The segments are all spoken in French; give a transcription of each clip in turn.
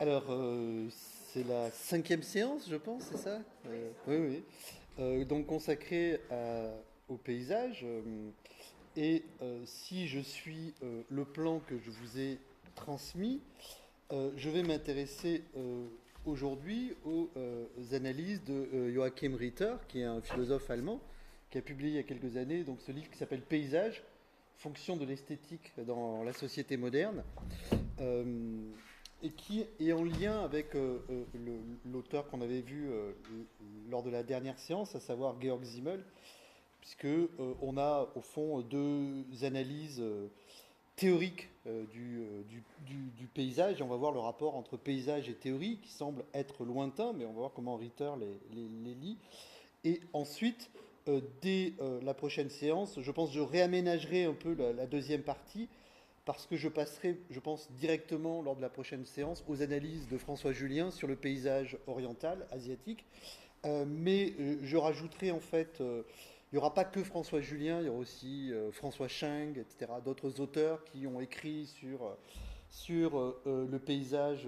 Alors, c'est la cinquième séance, je pense, c'est ça? Oui, oui. Donc consacrée au paysage. Si je suis le plan que je vous ai transmis, je vais m'intéresser aujourd'hui aux analyses de Joachim Ritter, qui est un philosophe allemand, qui a publié il y a quelques années donc, ce livre qui s'appelle Paysage, fonction de l'esthétique dans la société moderne. Euh, et qui est en lien avec l'auteur qu'on avait vu lors de la dernière séance, à savoir Georg Simmel, puisque on a au fond deux analyses théoriques du paysage, et on va voir le rapport entre paysage et théorie, qui semble être lointain, mais on va voir comment Ritter les lit. Et ensuite, dès la prochaine séance, je pense que je réaménagerai un peu la deuxième partie parce que je passerai, je pense, directement lors de la prochaine séance aux analyses de François Julien sur le paysage oriental, asiatique. Je rajouterai en fait, il n'y aura pas que François Julien, il y aura aussi François Cheng, etc., d'autres auteurs qui ont écrit sur le paysage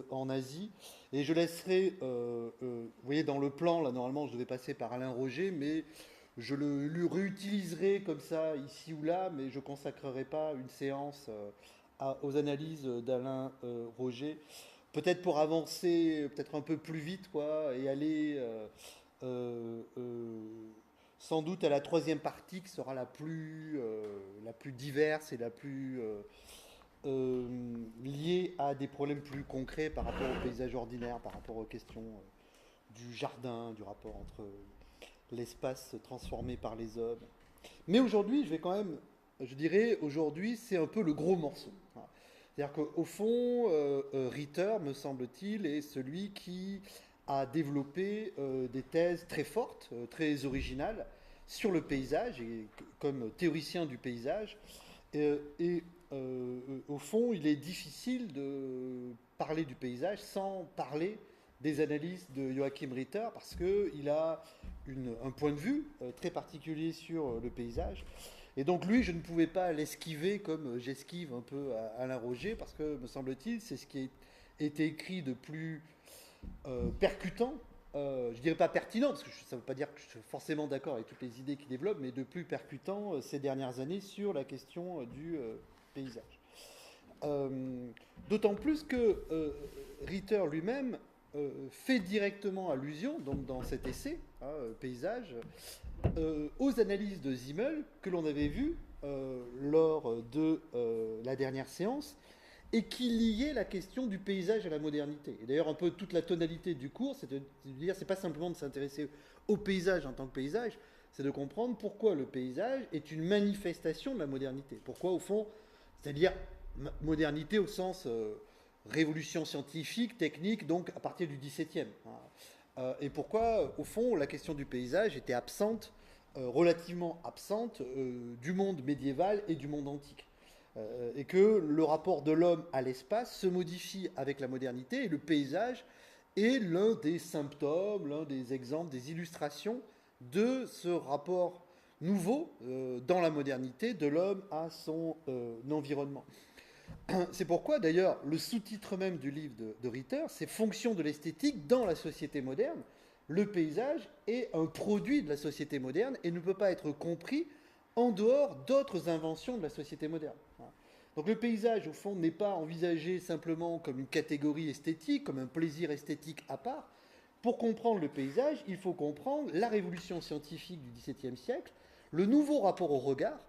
en Asie. Et je laisserai, vous voyez, dans le plan, là, normalement, je devais passer par Alain Roger, mais je le réutiliserai comme ça, ici ou là, mais je ne consacrerai pas une séance aux analyses d'Alain Roger. Peut-être pour avancer peut-être un peu plus vite, quoi, et aller euh, euh, sans doute à la troisième partie qui sera la plus diverse et la plus liée à des problèmes plus concrets par rapport au paysage ordinaire, par rapport aux questions du jardin, du rapport entre l'espace transformé par les hommes. Mais aujourd'hui, je vais quand même, je dirais, aujourd'hui, c'est un peu le gros morceau. Voilà. C'est-à-dire qu'au fond, Ritter, me semble-t-il, est celui qui a développé des thèses très fortes, très originales sur le paysage, et comme théoricien du paysage. Au fond, il est difficile de parler du paysage sans parler des analyses de Joachim Ritter, parce qu'il a un point de vue très particulier sur le paysage. Et donc lui, je ne pouvais pas l'esquiver comme j'esquive un peu à Alain Roger, parce que, me semble-t-il, c'est ce qui a été écrit de plus percutant, je dirais pas pertinent, parce que ça ne veut pas dire que je suis forcément d'accord avec toutes les idées qu'il développe, mais de plus percutant ces dernières années sur la question du paysage. Euh, D'autant plus que Ritter lui-même fait directement allusion, donc dans cet essai, hein, paysage, aux analyses de Simmel que l'on avait vues lors de la dernière séance et qui liait la question du paysage à la modernité. Et d'ailleurs, un peu toute la tonalité du cours, c'est de dire, c'est pas simplement de s'intéresser au paysage en tant que paysage, c'est de comprendre pourquoi le paysage est une manifestation de la modernité. Pourquoi, au fond, c'est-à-dire modernité au sens révolution scientifique, technique, donc à partir du XVIIe. Et pourquoi, au fond, la question du paysage était absente, relativement absente, du monde médiéval et du monde antique. Et que le rapport de l'homme à l'espace se modifie avec la modernité, et le paysage est l'un des symptômes, l'un des exemples, des illustrations de ce rapport nouveau dans la modernité de l'homme à son environnement. C'est pourquoi d'ailleurs le sous-titre même du livre de Ritter, c'est Fonction de l'esthétique dans la société moderne. Le paysage est un produit de la société moderne et ne peut pas être compris en dehors d'autres inventions de la société moderne. Donc le paysage, au fond, n'est pas envisagé simplement comme une catégorie esthétique, comme un plaisir esthétique à part. Pour comprendre le paysage, il faut comprendre la révolution scientifique du XVIIe siècle, le nouveau rapport au regard,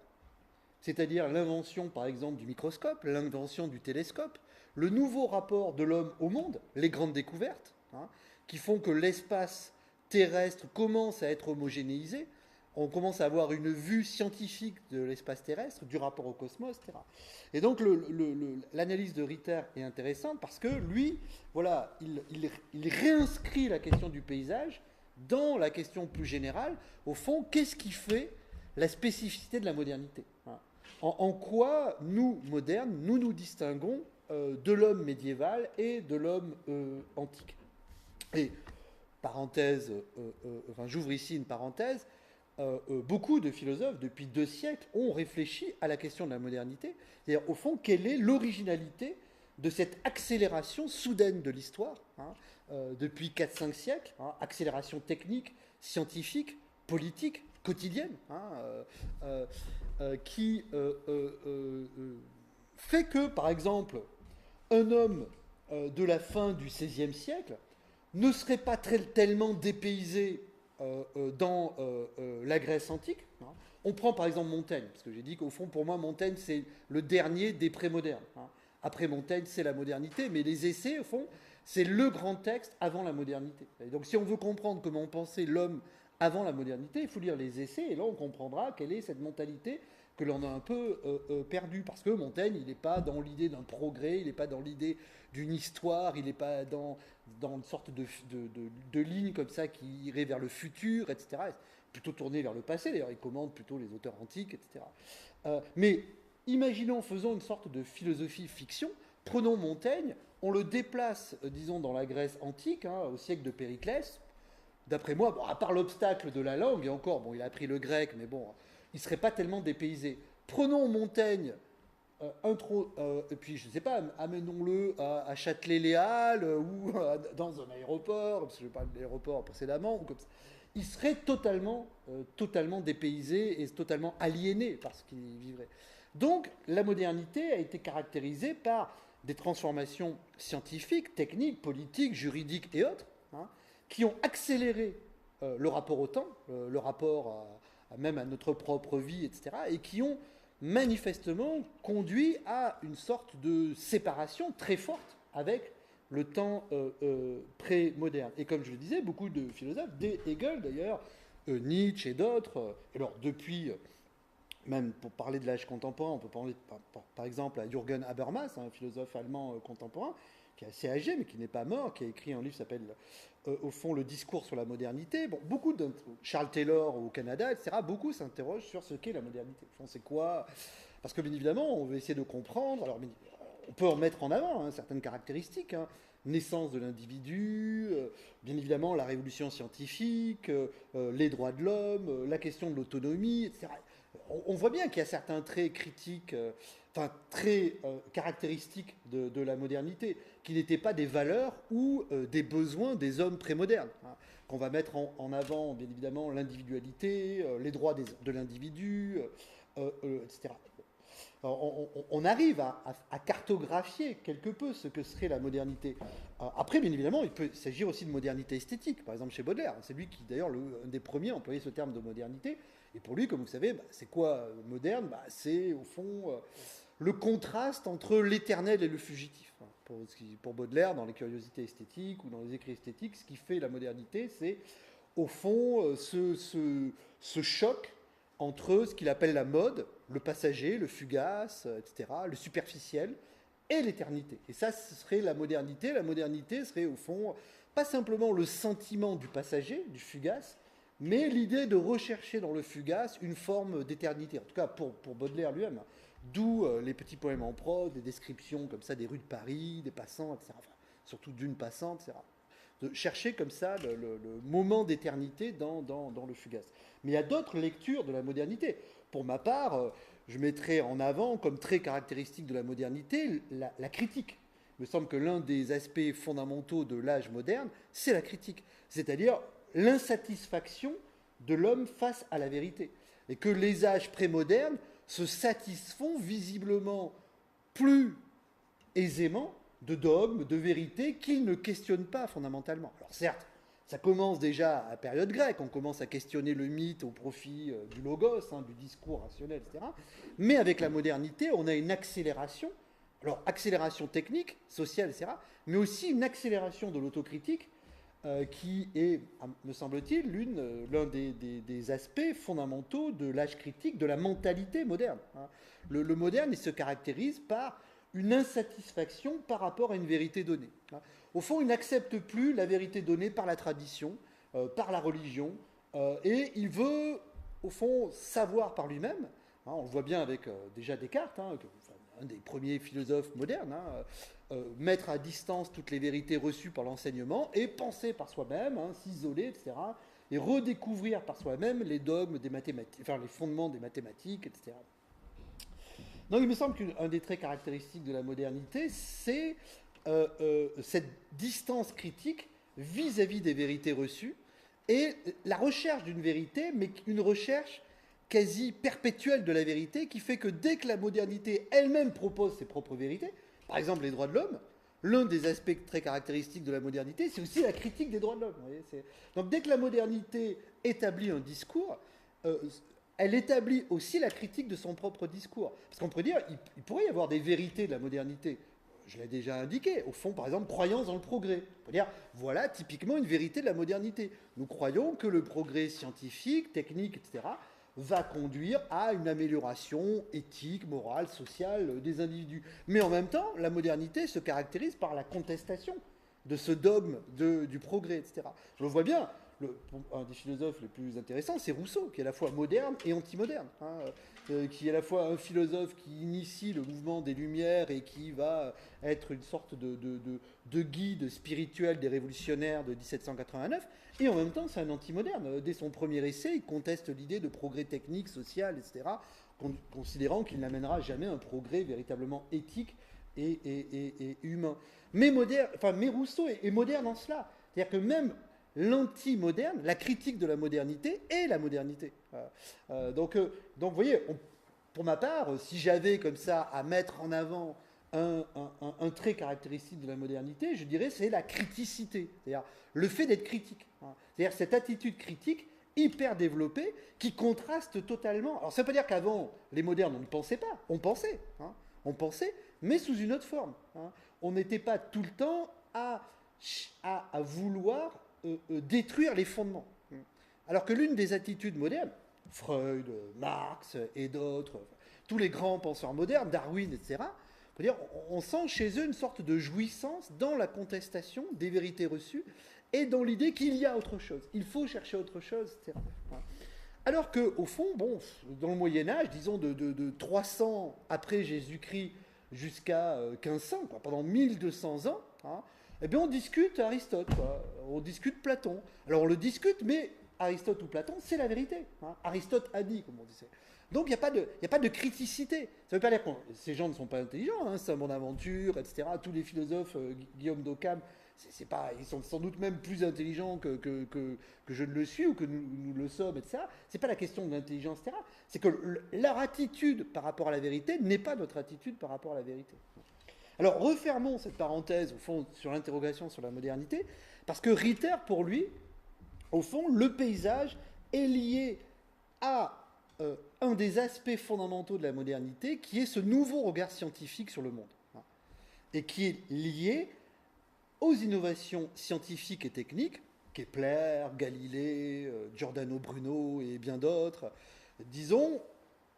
c'est-à-dire l'invention par exemple du microscope, l'invention du télescope, le nouveau rapport de l'homme au monde, les grandes découvertes, hein, qui font que l'espace terrestre commence à être homogénéisé, on commence à avoir une vue scientifique de l'espace terrestre, du rapport au cosmos, etc. Et donc l'analyse de Ritter est intéressante parce que lui, voilà, il réinscrit la question du paysage dans la question plus générale. Au fond, qu'est-ce qui fait la spécificité de la modernité, hein? En quoi nous, modernes, nous nous distinguons de l'homme médiéval et de l'homme antique. Et parenthèse, enfin j'ouvre ici une parenthèse, beaucoup de philosophes depuis 2 siècles ont réfléchi à la question de la modernité. C'est-à-dire au fond quelle est l'originalité de cette accélération soudaine de l'histoire, depuis 4-5 siècles, accélération technique, scientifique, politique, quotidienne, qui fait que, par exemple, un homme de la fin du XVIe siècle ne serait pas tellement dépaysé dans la Grèce antique. On prend par exemple Montaigne, parce que j'ai dit qu'au fond, pour moi, Montaigne, c'est le dernier des prémodernes. Après Montaigne, c'est la modernité, mais les essais, au fond, c'est le grand texte avant la modernité. Et donc si on veut comprendre comment pensait l'homme avant la modernité, il faut lire les essais, et là on comprendra quelle est cette mentalité que l'on a un peu perdue. Parce que Montaigne, il n'est pas dans l'idée d'un progrès, il n'est pas dans l'idée d'une histoire, il n'est pas dans une sorte de ligne comme ça qui irait vers le futur, etc. Plutôt tourné vers le passé, d'ailleurs il commande plutôt les auteurs antiques, etc. Mais imaginons, faisons une sorte de philosophie fiction, prenons Montaigne, on le déplace, disons, dans la Grèce antique, au siècle de Périclès. D'après moi, bon, à part l'obstacle de la langue, et encore, bon, il a appris le grec, mais bon, il ne serait pas tellement dépaysé. Prenons Montaigne, et puis, je ne sais pas, amenons-le à Châtelet-Léal, ou dans un aéroport, parce que je parle de l'aéroport précédemment, ou comme ça. Il serait totalement dépaysé et totalement aliéné par ce qu'il vivrait. Donc, la modernité a été caractérisée par des transformations scientifiques, techniques, politiques, juridiques et autres, qui ont accéléré le rapport au temps, le rapport même à notre propre vie, etc., et qui ont manifestement conduit à une sorte de séparation très forte avec le temps pré-moderne. Et comme je le disais, beaucoup de philosophes, dès Hegel d'ailleurs, Nietzsche et d'autres, alors depuis... Même pour parler de l'âge contemporain, on peut parler par exemple à Jürgen Habermas, un philosophe allemand contemporain, qui est assez âgé mais qui n'est pas mort, qui a écrit un livre qui s'appelle au fond Le discours sur la modernité. Bon, beaucoup de Charles Taylor au Canada, etc., beaucoup s'interrogent sur ce qu'est la modernité. Au fond, c'est quoi? Parce que bien évidemment, on veut essayer de comprendre. Alors, on peut en mettre en avant certaines caractéristiques. Naissance de l'individu, bien évidemment la révolution scientifique, les droits de l'homme, la question de l'autonomie, etc. On voit bien qu'il y a certains traits critiques, très caractéristiques de la modernité, qui n'étaient pas des valeurs ou des besoins des hommes prémodernes. Qu'on va mettre en avant, bien évidemment, l'individualité, les droits de l'individu, etc. Alors, on arrive à cartographier quelque peu ce que serait la modernité. Après, bien évidemment, il peut s'agir aussi de modernité esthétique. Par exemple, chez Baudelaire, c'est lui qui, d'ailleurs, un des premiers à employer ce terme de modernité. Et pour lui, comme vous savez, c'est quoi moderne? C'est, au fond, le contraste entre l'éternel et le fugitif. Pour Baudelaire, dans les curiosités esthétiques ou dans les écrits esthétiques, ce qui fait la modernité, c'est, au fond, ce choc entre ce qu'il appelle la mode, le passager, le fugace, etc., le superficiel, et l'éternité. Et ça, ce serait la modernité. La modernité serait, au fond, pas simplement le sentiment du passager, du fugace, mais l'idée de rechercher dans le fugace une forme d'éternité. En tout cas, pour Baudelaire lui-même. D'où les petits poèmes en prose, des descriptions comme ça des rues de Paris, des passants, etc. Enfin, surtout d'une passante, etc. De chercher comme ça le moment d'éternité dans le fugace. Mais il y a d'autres lectures de la modernité. Pour ma part, je mettrais en avant, comme trait caractéristique de la modernité, la critique. Il me semble que l'un des aspects fondamentaux de l'âge moderne, c'est la critique. C'est-à-dire l'insatisfaction de l'homme face à la vérité. Et que les âges prémodernes se satisfont visiblement plus aisément de dogmes, de vérités qu'ils ne questionnent pas fondamentalement. Alors certes, ça commence déjà à la période grecque, on commence à questionner le mythe au profit du logos, du discours rationnel, etc. Mais avec la modernité, on a une accélération, alors accélération technique, sociale, etc., mais aussi une accélération de l'autocritique qui est, me semble-t-il, l'un des aspects fondamentaux de l'âge critique, de la mentalité moderne. Le moderne, il se caractérise par une insatisfaction par rapport à une vérité donnée. Au fond, il n'accepte plus la vérité donnée par la tradition, par la religion, et il veut, au fond, savoir par lui-même. On le voit bien avec déjà Descartes, un des premiers philosophes modernes, mettre à distance toutes les vérités reçues par l'enseignement et penser par soi-même, s'isoler, etc., et redécouvrir par soi-même les dogmes des mathématiques, enfin les fondements des mathématiques, etc. Non, il me semble qu'un des traits caractéristiques de la modernité, c'est cette distance critique vis-à-vis des vérités reçues et la recherche d'une vérité, mais une recherche quasi perpétuelle de la vérité qui fait que dès que la modernité elle-même propose ses propres vérités, par exemple les droits de l'homme, l'un des aspects très caractéristiques de la modernité, c'est aussi la critique des droits de l'homme. Donc dès que la modernité établit un discours, euh, elle établit aussi la critique de son propre discours. Parce qu'on pourrait dire, il pourrait y avoir des vérités de la modernité. Je l'ai déjà indiqué. Au fond, par exemple, croyance dans le progrès. On peut dire, voilà typiquement une vérité de la modernité. Nous croyons que le progrès scientifique, technique, etc., va conduire à une amélioration éthique, morale, sociale des individus. Mais en même temps, la modernité se caractérise par la contestation de ce dogme du progrès, etc. Je le vois bien. Un des philosophes les plus intéressants, c'est Rousseau, qui est à la fois moderne et anti-moderne, qui est à la fois un philosophe qui initie le mouvement des Lumières et qui va être une sorte de guide spirituel des révolutionnaires de 1789, et en même temps c'est un anti-moderne. Dès son premier essai, il conteste l'idée de progrès technique, social, etc., considérant qu'il n'amènera jamais un progrès véritablement éthique et humain. Mais Rousseau est moderne en cela. C'est-à-dire que même l'anti-moderne, la critique de la modernité est la modernité. Donc, vous voyez, pour ma part, si j'avais comme ça à mettre en avant un trait caractéristique de la modernité, je dirais c'est la criticité, c'est-à-dire le fait d'être critique. C'est-à-dire cette attitude critique hyper développée qui contraste totalement. Alors ça veut pas dire qu'avant, les modernes, on ne pensait pas, on pensait, mais sous une autre forme. On n'était pas tout le temps à vouloir détruire les fondements. Alors que l'une des attitudes modernes, Freud, Marx et d'autres, tous les grands penseurs modernes, Darwin, etc., on sent chez eux une sorte de jouissance dans la contestation des vérités reçues et dans l'idée qu'il y a autre chose. Il faut chercher autre chose, etc. Alors qu'au fond, dans le Moyen-Âge, disons de 300 après Jésus-Christ jusqu'à 1500, pendant 1200 ans, eh bien on discute Aristote, on discute Platon. Alors on le discute, mais Aristote ou Platon, c'est la vérité. Aristote a dit, comme on disait. Donc il n'y a pas de criticité. Ça ne veut pas dire que ces gens ne sont pas intelligents, c'est un bon aventure, etc. Tous les philosophes, Guillaume d'Occam, ils sont sans doute même plus intelligents que je ne le suis ou que nous le sommes, etc. Ce n'est pas la question de l'intelligence, etc. C'est que leur attitude par rapport à la vérité n'est pas notre attitude par rapport à la vérité. Alors refermons cette parenthèse, au fond, sur l'interrogation sur la modernité, parce que Ritter, pour lui, au fond, le paysage est lié à un des aspects fondamentaux de la modernité, qui est ce nouveau regard scientifique sur le monde, et qui est lié aux innovations scientifiques et techniques, Kepler, Galilée, Giordano Bruno et bien d'autres, disons,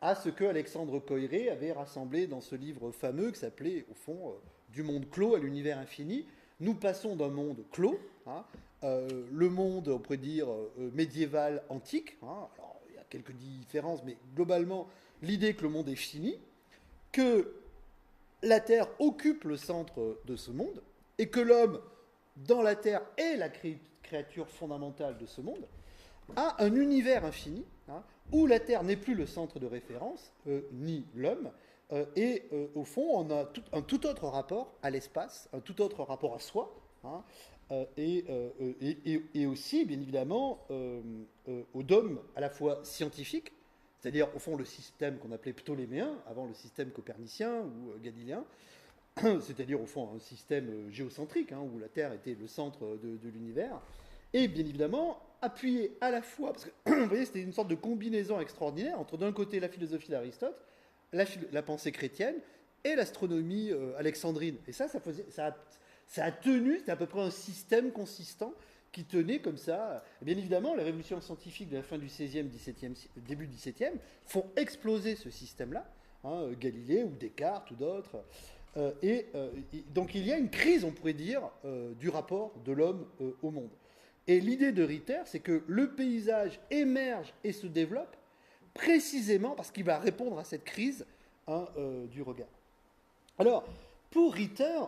à ce que Alexandre Koyré avait rassemblé dans ce livre fameux qui s'appelait, au fond, Du monde clos à l'univers infini. Nous passons d'un monde clos, le monde, on pourrait dire, médiéval antique. Alors, il y a quelques différences, mais globalement, l'idée que le monde est fini, que la Terre occupe le centre de ce monde, et que l'homme, dans la Terre, est la créature fondamentale de ce monde, a un univers infini, où la Terre n'est plus le centre de référence, ni l'homme, et au fond, on a un tout autre rapport à l'espace, un tout autre rapport à soi, et aussi, bien évidemment, au dogme à la fois scientifique, c'est-à-dire, au fond, le système qu'on appelait ptoléméen, avant le système copernicien ou galiléen, c'est-à-dire, au fond, un système géocentrique, où la Terre était le centre de l'univers, et bien évidemment, appuyé à la fois, parce que, vous voyez, c'était une sorte de combinaison extraordinaire entre, d'un côté, la philosophie d'Aristote, la pensée chrétienne, et l'astronomie alexandrine. Et ça a tenu, c'était à peu près un système consistant qui tenait comme ça. Et bien évidemment, les révolutions scientifiques de la fin du XVIe, début du XVIIe font exploser ce système-là, Galilée ou Descartes ou d'autres. Donc il y a une crise, on pourrait dire, du rapport de l'homme au monde. Et l'idée de Ritter, c'est que le paysage émerge et se développe précisément parce qu'il va répondre à cette crise du regard. Alors, pour Ritter,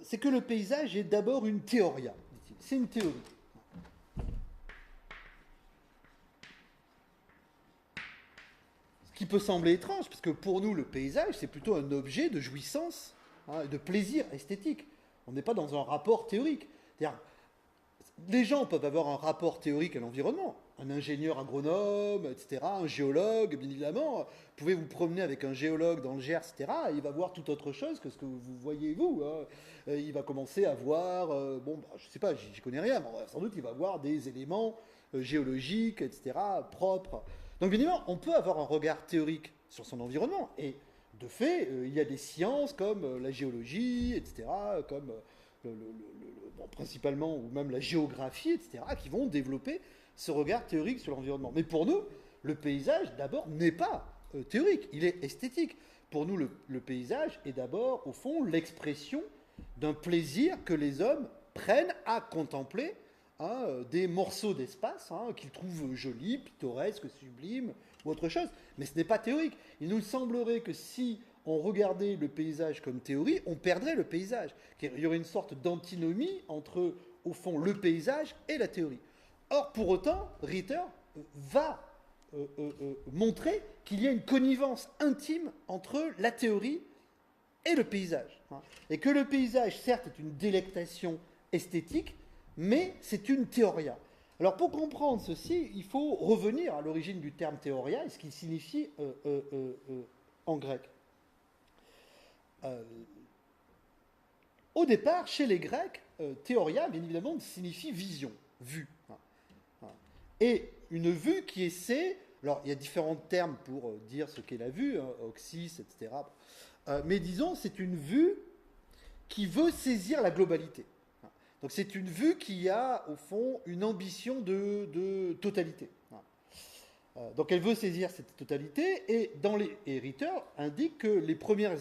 c'est que le paysage est d'abord une théoria, dit-il. C'est une théorie. Ce qui peut sembler étrange, parce que pour nous, le paysage, c'est plutôt un objet de jouissance, hein, de plaisir esthétique. On n'est pas dans un rapport théorique. C'est-à-dire, les gens peuvent avoir un rapport théorique à l'environnement. Un ingénieur agronome, etc., un géologue, bien évidemment. Vous pouvez vous promener avec un géologue dans le Gers, etc., et il va voir tout autre chose que ce que vous voyez, vous. Hein. Il va commencer à voir, je ne sais pas, j'y connais rien, mais sans doute il va voir des éléments géologiques, etc., propres. Donc, bien évidemment, on peut avoir un regard théorique sur son environnement. Et de fait, il y a des sciences comme la géologie, etc., comme principalement, ou même la géographie, etc., qui vont développer ce regard théorique sur l'environnement. Mais pour nous, le paysage, d'abord, n'est pas théorique, il est esthétique. Pour nous, le paysage est d'abord, au fond, l'expression d'un plaisir que les hommes prennent à contempler hein, des morceaux d'espace hein, qu'ils trouvent jolis, pittoresques, sublimes, ou autre chose. Mais ce n'est pas théorique. Il nous semblerait que si on regardait le paysage comme théorie, on perdrait le paysage. Il y aurait une sorte d'antinomie entre, au fond, le paysage et la théorie. Or, pour autant, Ritter va montrer qu'il y a une connivence intime entre la théorie et le paysage. Hein. Et que le paysage, certes, est une délectation esthétique, mais c'est une théoria. Alors, pour comprendre ceci, il faut revenir à l'origine du terme théoria et ce qu'il signifie en grec. Au départ, chez les Grecs, théoria, bien évidemment, signifie vision, vue. Et une vue qui essaie, alors il y a différents termes pour dire ce qu'est la vue, hein, oxys, etc. Mais disons, c'est une vue qui veut saisir la globalité. Donc c'est une vue qui a, au fond, une ambition de totalité. Donc elle veut saisir cette totalité, et Ritter indique que les premières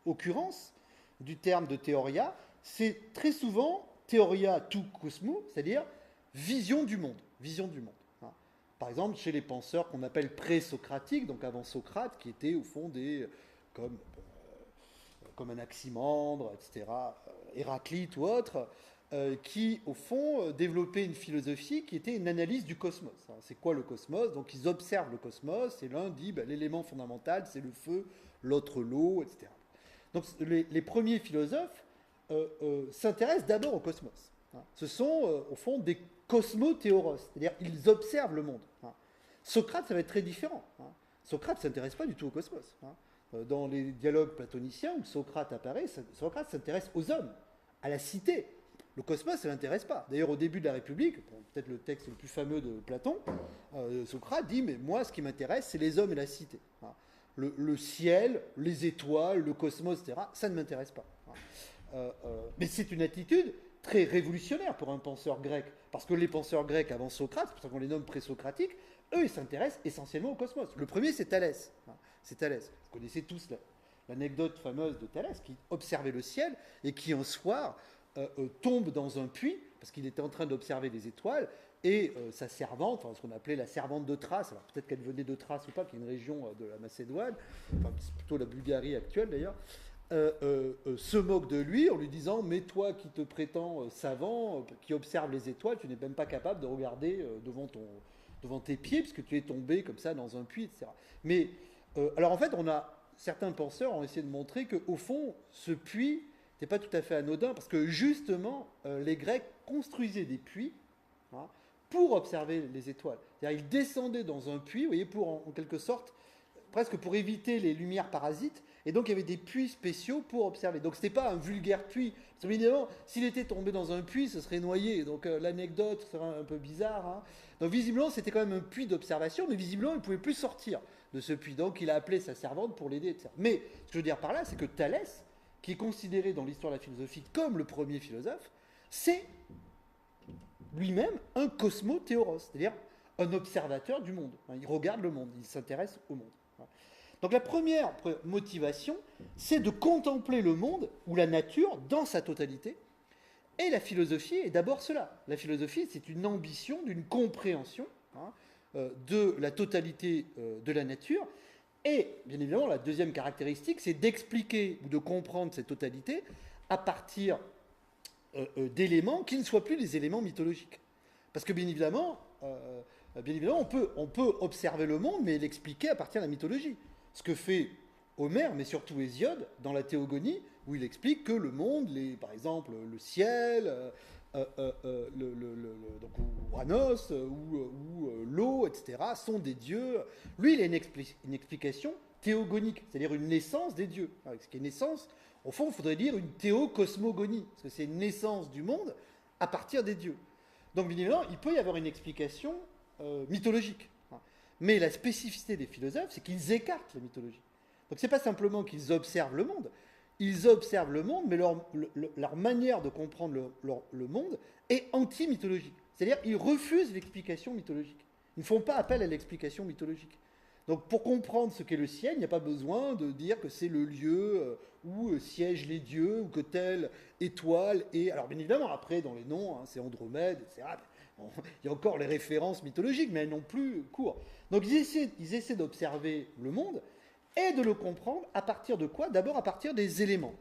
occurrences du terme de théoria, c'est très souvent théoria tou cosmou, c'est-à-dire vision du monde. Vision du monde. Par exemple, chez les penseurs qu'on appelle pré-socratiques, donc avant Socrate, qui étaient au fond comme Anaximandre, etc., Héraclite ou autres, qui au fond développaient une philosophie qui était une analyse du cosmos. C'est quoi le cosmos? Donc ils observent le cosmos, et l'un dit l'élément fondamental c'est le feu, l'autre l'eau, etc. Donc les premiers philosophes s'intéressent d'abord au cosmos. Ce sont au fond des cosmothéoros, c'est-à-dire ils observent le monde. Socrate, ça va être très différent. Socrate ne s'intéresse pas du tout au cosmos. Dans les dialogues platoniciens où Socrate apparaît, Socrate s'intéresse aux hommes, à la cité. Le cosmos, ça ne l'intéresse pas. D'ailleurs, au début de la République, peut-être le texte le plus fameux de Platon, Socrate dit, mais moi, ce qui m'intéresse, c'est les hommes et la cité. Le ciel, les étoiles, le cosmos, etc., ça ne m'intéresse pas. Mais c'est une attitude très révolutionnaire pour un penseur grec. Parce que les penseurs grecs avant Socrate, c'est pour ça qu'on les nomme présocratiques, eux, ils s'intéressent essentiellement au cosmos. Le premier, c'est Thalès. C'est Thalès. Vous connaissez tous l'anecdote fameuse de Thalès qui observait le ciel et qui, un soir, tombe dans un puits parce qu'il était en train d'observer les étoiles et sa servante, ce qu'on appelait la servante de Thrace, alors peut-être qu'elle venait de Thrace ou pas, qui est une région de la Macédoine, enfin, c'est plutôt la Bulgarie actuelle d'ailleurs, se moque de lui en lui disant « Mais toi qui te prétends savant, qui observe les étoiles, tu n'es même pas capable de regarder devant tes pieds, puisque tu es tombé comme ça dans un puits, etc. » Mais, alors en fait, certains penseurs ont essayé de montrer qu'au fond, ce puits n'était pas tout à fait anodin, parce que justement, les Grecs construisaient des puits pour observer les étoiles. C'est-à-dire, ils descendaient dans un puits, vous voyez, pour en quelque sorte, presque pour éviter les lumières parasites, et donc il y avait des puits spéciaux pour observer. Donc ce n'était pas un vulgaire puits. Parce que, évidemment, s'il était tombé dans un puits, ce serait noyé. Donc l'anecdote serait un peu bizarre. Hein. Donc visiblement, c'était quand même un puits d'observation, mais visiblement, il ne pouvait plus sortir de ce puits. Donc il a appelé sa servante pour l'aider, etc. Mais ce que je veux dire par là, c'est que Thalès, qui est considéré dans l'histoire de la philosophie comme le premier philosophe, c'est lui-même un cosmothéoros, c'est-à-dire un observateur du monde. Il regarde le monde, il s'intéresse au monde. Donc la première motivation, c'est de contempler le monde ou la nature dans sa totalité. Et la philosophie est d'abord cela. La philosophie, c'est une ambition d'une compréhension de la totalité de la nature. Et bien évidemment, la deuxième caractéristique, c'est d'expliquer ou de comprendre cette totalité à partir d'éléments qui ne soient plus des éléments mythologiques. Parce que bien évidemment, bien évidemment, on peut observer le monde, mais l'expliquer à partir de la mythologie. Ce que fait Homère, mais surtout Hésiode, dans la Théogonie, où il explique que le monde, par exemple le ciel, donc Uranus ou l'eau, etc., sont des dieux. Lui, il a une explication théogonique, c'est-à-dire une naissance des dieux. Ce qui est naissance, au fond, il faudrait dire une théocosmogonie, parce que c'est une naissance du monde à partir des dieux. Donc, bien évidemment, il peut y avoir une explication mythologique. Mais la spécificité des philosophes, c'est qu'ils écartent la mythologie. Donc, ce n'est pas simplement qu'ils observent le monde, ils observent le monde, mais leur manière de comprendre le monde est anti-mythologique. C'est-à-dire qu'ils refusent l'explication mythologique. Ils ne font pas appel à l'explication mythologique. Donc pour comprendre ce qu'est le ciel, il n'y a pas besoin de dire que c'est le lieu où siègent les dieux, ou que telle étoile est... Alors bien évidemment, après, dans les noms, c'est Andromède, etc. Il y a encore les références mythologiques, mais elles n'ont plus cours. Donc ils essaient d'observer le monde, et de le comprendre à partir de quoi? D'abord à partir des éléments.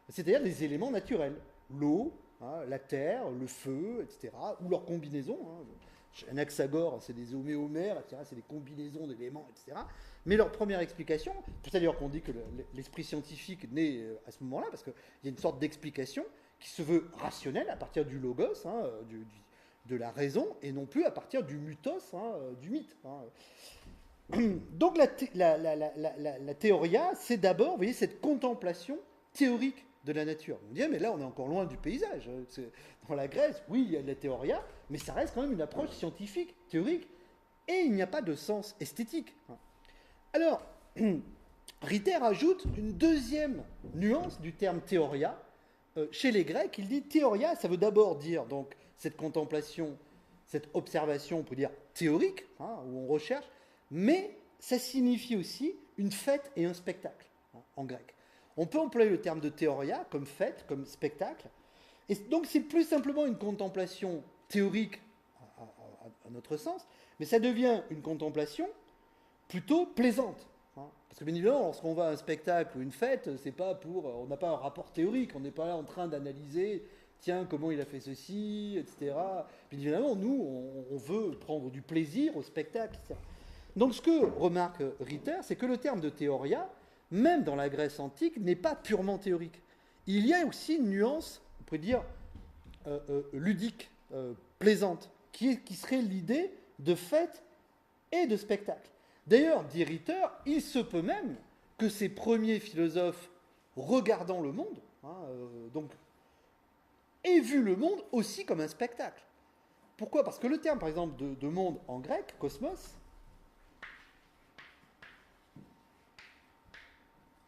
C'est-à-dire des éléments naturels. L'eau, la terre, le feu, etc. Ou leurs combinaisons. Anaxagore, c'est des homéomères, etc. C'est des combinaisons d'éléments, etc. Mais leur première explication, c'est d'ailleurs qu'on dit que l'esprit scientifique naît à ce moment-là, parce qu'il y a une sorte d'explication qui se veut rationnelle à partir du logos, de la raison, et non plus à partir du mythos, du mythe. Donc la théoria, c'est d'abord, vous voyez, cette contemplation théorique de la nature. On dit, mais là, on est encore loin du paysage. Dans la Grèce, oui, il y a de la théoria, mais ça reste quand même une approche scientifique, théorique, et il n'y a pas de sens esthétique. Alors, Ritter ajoute une deuxième nuance du terme théoria. Chez les Grecs, il dit théoria, ça veut d'abord dire donc cette contemplation, cette observation, on peut dire théorique, où on recherche, mais ça signifie aussi une fête et un spectacle, en grec. On peut employer le terme de théoria comme fête, comme spectacle, et donc c'est plus simplement une contemplation théorique à notre sens, mais ça devient une contemplation plutôt plaisante. Parce que bien évidemment, lorsqu'on va à un spectacle ou une fête, c'est pas on n'a pas un rapport théorique, on n'est pas là en train d'analyser, tiens, comment il a fait ceci, etc. Bien évidemment, nous, on veut prendre du plaisir au spectacle, etc. Donc ce que remarque Ritter, c'est que le terme de théoria, même dans la Grèce antique, n'est pas purement théorique. Il y a aussi une nuance, on pourrait dire, ludique, plaisante, qui serait l'idée de fête et de spectacle. D'ailleurs, dit Ritter, il se peut même que ces premiers philosophes, regardant le monde, donc, aient vu le monde aussi comme un spectacle. Pourquoi? Parce que le terme, par exemple, de monde en grec, cosmos,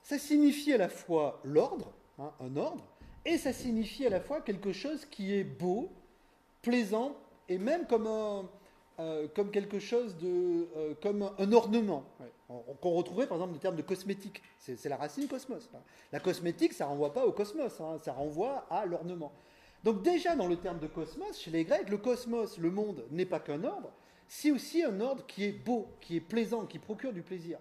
ça signifie à la fois l'ordre, un ordre, et ça signifie à la fois quelque chose qui est beau, plaisant, et même comme quelque chose comme un ornement, qu'on retrouverait par exemple le terme de cosmétique. C'est la racine cosmos. La cosmétique, ça ne renvoie pas au cosmos, ça renvoie à l'ornement. Donc déjà dans le terme de cosmos, chez les Grecs, le cosmos, le monde, n'est pas qu'un ordre, c'est aussi un ordre qui est beau, qui est plaisant, qui procure du plaisir.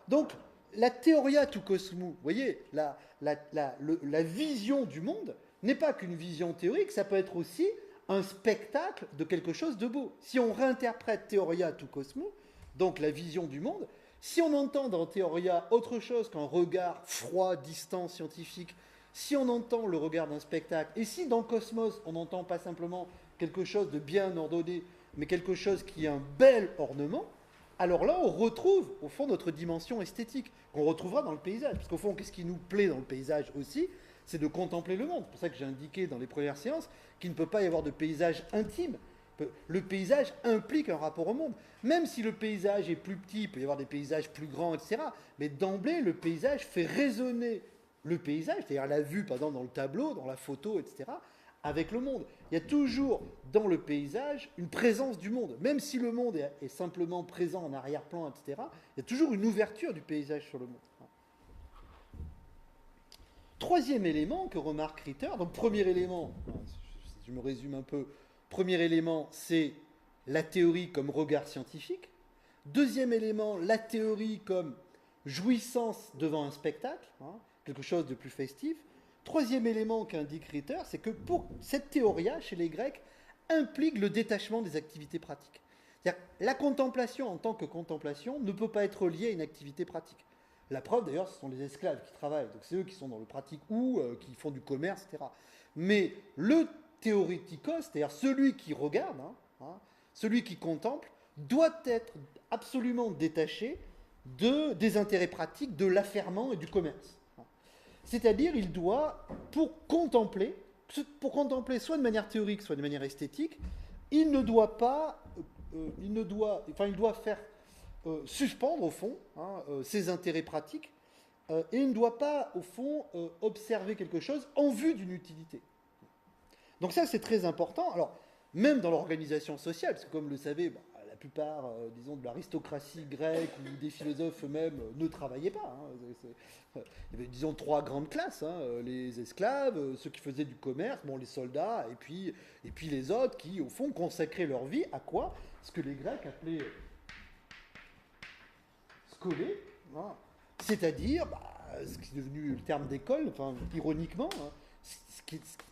Donc la théoria tout cosmos, vous voyez, la vision du monde n'est pas qu'une vision théorique, ça peut être aussi un spectacle de quelque chose de beau. Si on réinterprète théoria tout cosmos, donc la vision du monde, si on entend dans théoria autre chose qu'un regard froid, distant, scientifique, si on entend le regard d'un spectacle, et si dans cosmos on n'entend pas simplement quelque chose de bien ordonné, mais quelque chose qui est un bel ornement, alors là, on retrouve, au fond, notre dimension esthétique, qu'on retrouvera dans le paysage. Parce qu'au fond, qu'est-ce qui nous plaît dans le paysage aussi? C'est de contempler le monde. C'est pour ça que j'ai indiqué dans les premières séances qu'il ne peut pas y avoir de paysage intime. Le paysage implique un rapport au monde. Même si le paysage est plus petit, il peut y avoir des paysages plus grands, etc. Mais d'emblée, le paysage fait résonner le paysage, c'est-à-dire la vue, par exemple, dans le tableau, dans la photo, etc., avec le monde. Il y a toujours dans le paysage une présence du monde. Même si le monde est simplement présent en arrière-plan, etc., il y a toujours une ouverture du paysage sur le monde. Troisième élément que remarque Ritter, donc premier élément, si je me résume un peu, premier élément, c'est la théorie comme regard scientifique. Deuxième élément, la théorie comme jouissance devant un spectacle, quelque chose de plus festif. Troisième élément qu'indique Ritter, c'est que pour cette théoria, chez les Grecs, implique le détachement des activités pratiques. C'est-à-dire, la contemplation en tant que contemplation ne peut pas être liée à une activité pratique. La preuve, d'ailleurs, ce sont les esclaves qui travaillent. Donc, c'est eux qui sont dans le pratique ou qui font du commerce, etc. Mais le théoretikos, c'est-à-dire celui qui regarde, celui qui contemple, doit être absolument détaché des intérêts pratiques, de l'affairement et du commerce. C'est-à-dire, il doit, pour contempler soit de manière théorique, soit de manière esthétique, il doit faire suspendre, au fond, ses intérêts pratiques, et il ne doit pas, au fond, observer quelque chose en vue d'une utilité. Donc ça, c'est très important. Alors, même dans l'organisation sociale, parce que comme vous le savez, la plupart, disons, de l'aristocratie grecque ou des philosophes eux-mêmes ne travaillaient pas. Il y avait, disons, 3 grandes classes, les esclaves, ceux qui faisaient du commerce, les soldats, et puis les autres qui, au fond, consacraient leur vie à quoi? Ce que les Grecs appelaient scolé, c'est-à-dire, ce qui est devenu le terme d'école, ironiquement,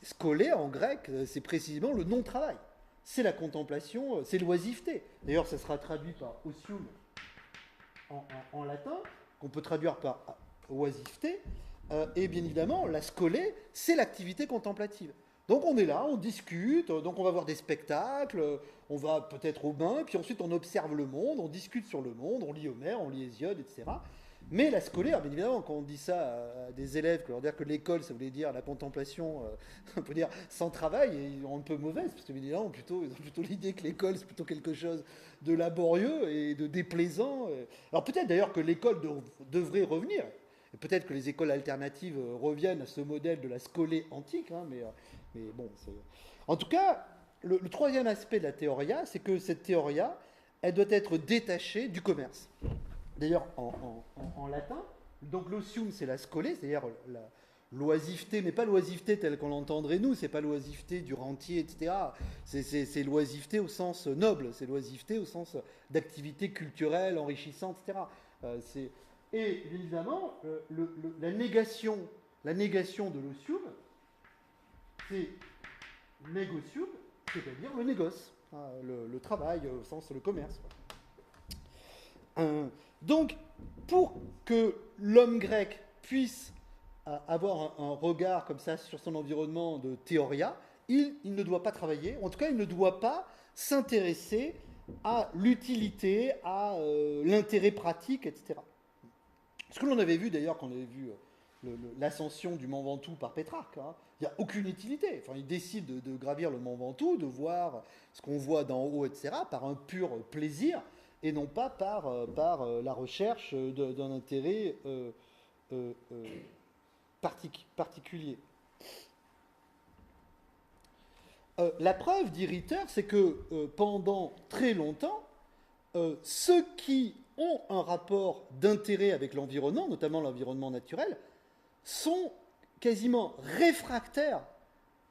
scolé en grec, c'est précisément le non-travail. C'est la contemplation, c'est l'oisiveté. D'ailleurs, ça sera traduit par osium en latin, qu'on peut traduire par oisiveté. Et bien évidemment, la scolée, c'est l'activité contemplative. Donc on est là, on discute, donc on va voir des spectacles, on va peut-être au bain, puis ensuite on observe le monde, on discute sur le monde, on lit Homère, on lit Hésiode, etc. Mais la scolaire, bien évidemment, quand on dit ça à des élèves, qu'on leur dire que l'école, ça voulait dire la contemplation, on peut dire sans travail, et on est un peu mauvaise, parce que bien évidemment, ils ont plutôt l'idée que l'école, c'est plutôt quelque chose de laborieux et de déplaisant. Alors peut-être d'ailleurs que l'école devrait revenir, et peut-être que les écoles alternatives reviennent à ce modèle de la scolée antique, mais bon, en tout cas, le troisième aspect de la théoria, c'est que cette théoria, elle doit être détachée du commerce. D'ailleurs, en latin, donc l'osium, c'est la scolée, c'est-à-dire l'oisiveté, mais pas l'oisiveté telle qu'on l'entendrait nous, c'est pas l'oisiveté du rentier, etc. C'est l'oisiveté au sens noble, c'est l'oisiveté au sens d'activité culturelle, enrichissante, etc. Et évidemment, la négation de l'osium, c'est négocium, c'est-à-dire le négoce, le travail au sens le commerce. Donc, pour que l'homme grec puisse avoir un regard comme ça sur son environnement de théoria, il ne doit pas travailler, en tout cas il ne doit pas s'intéresser à l'utilité, à l'intérêt pratique, etc. Ce que l'on avait vu d'ailleurs quand on avait vu l'ascension du mont Ventoux par Pétrarque, il n'y a aucune utilité. Enfin, il décide de gravir le mont Ventoux, de voir ce qu'on voit d'en haut, etc., par un pur plaisir, et non pas par la recherche d'un intérêt particulier. La preuve, dit Ritter, c'est que pendant très longtemps, ceux qui ont un rapport d'intérêt avec l'environnement, notamment l'environnement naturel, sont quasiment réfractaires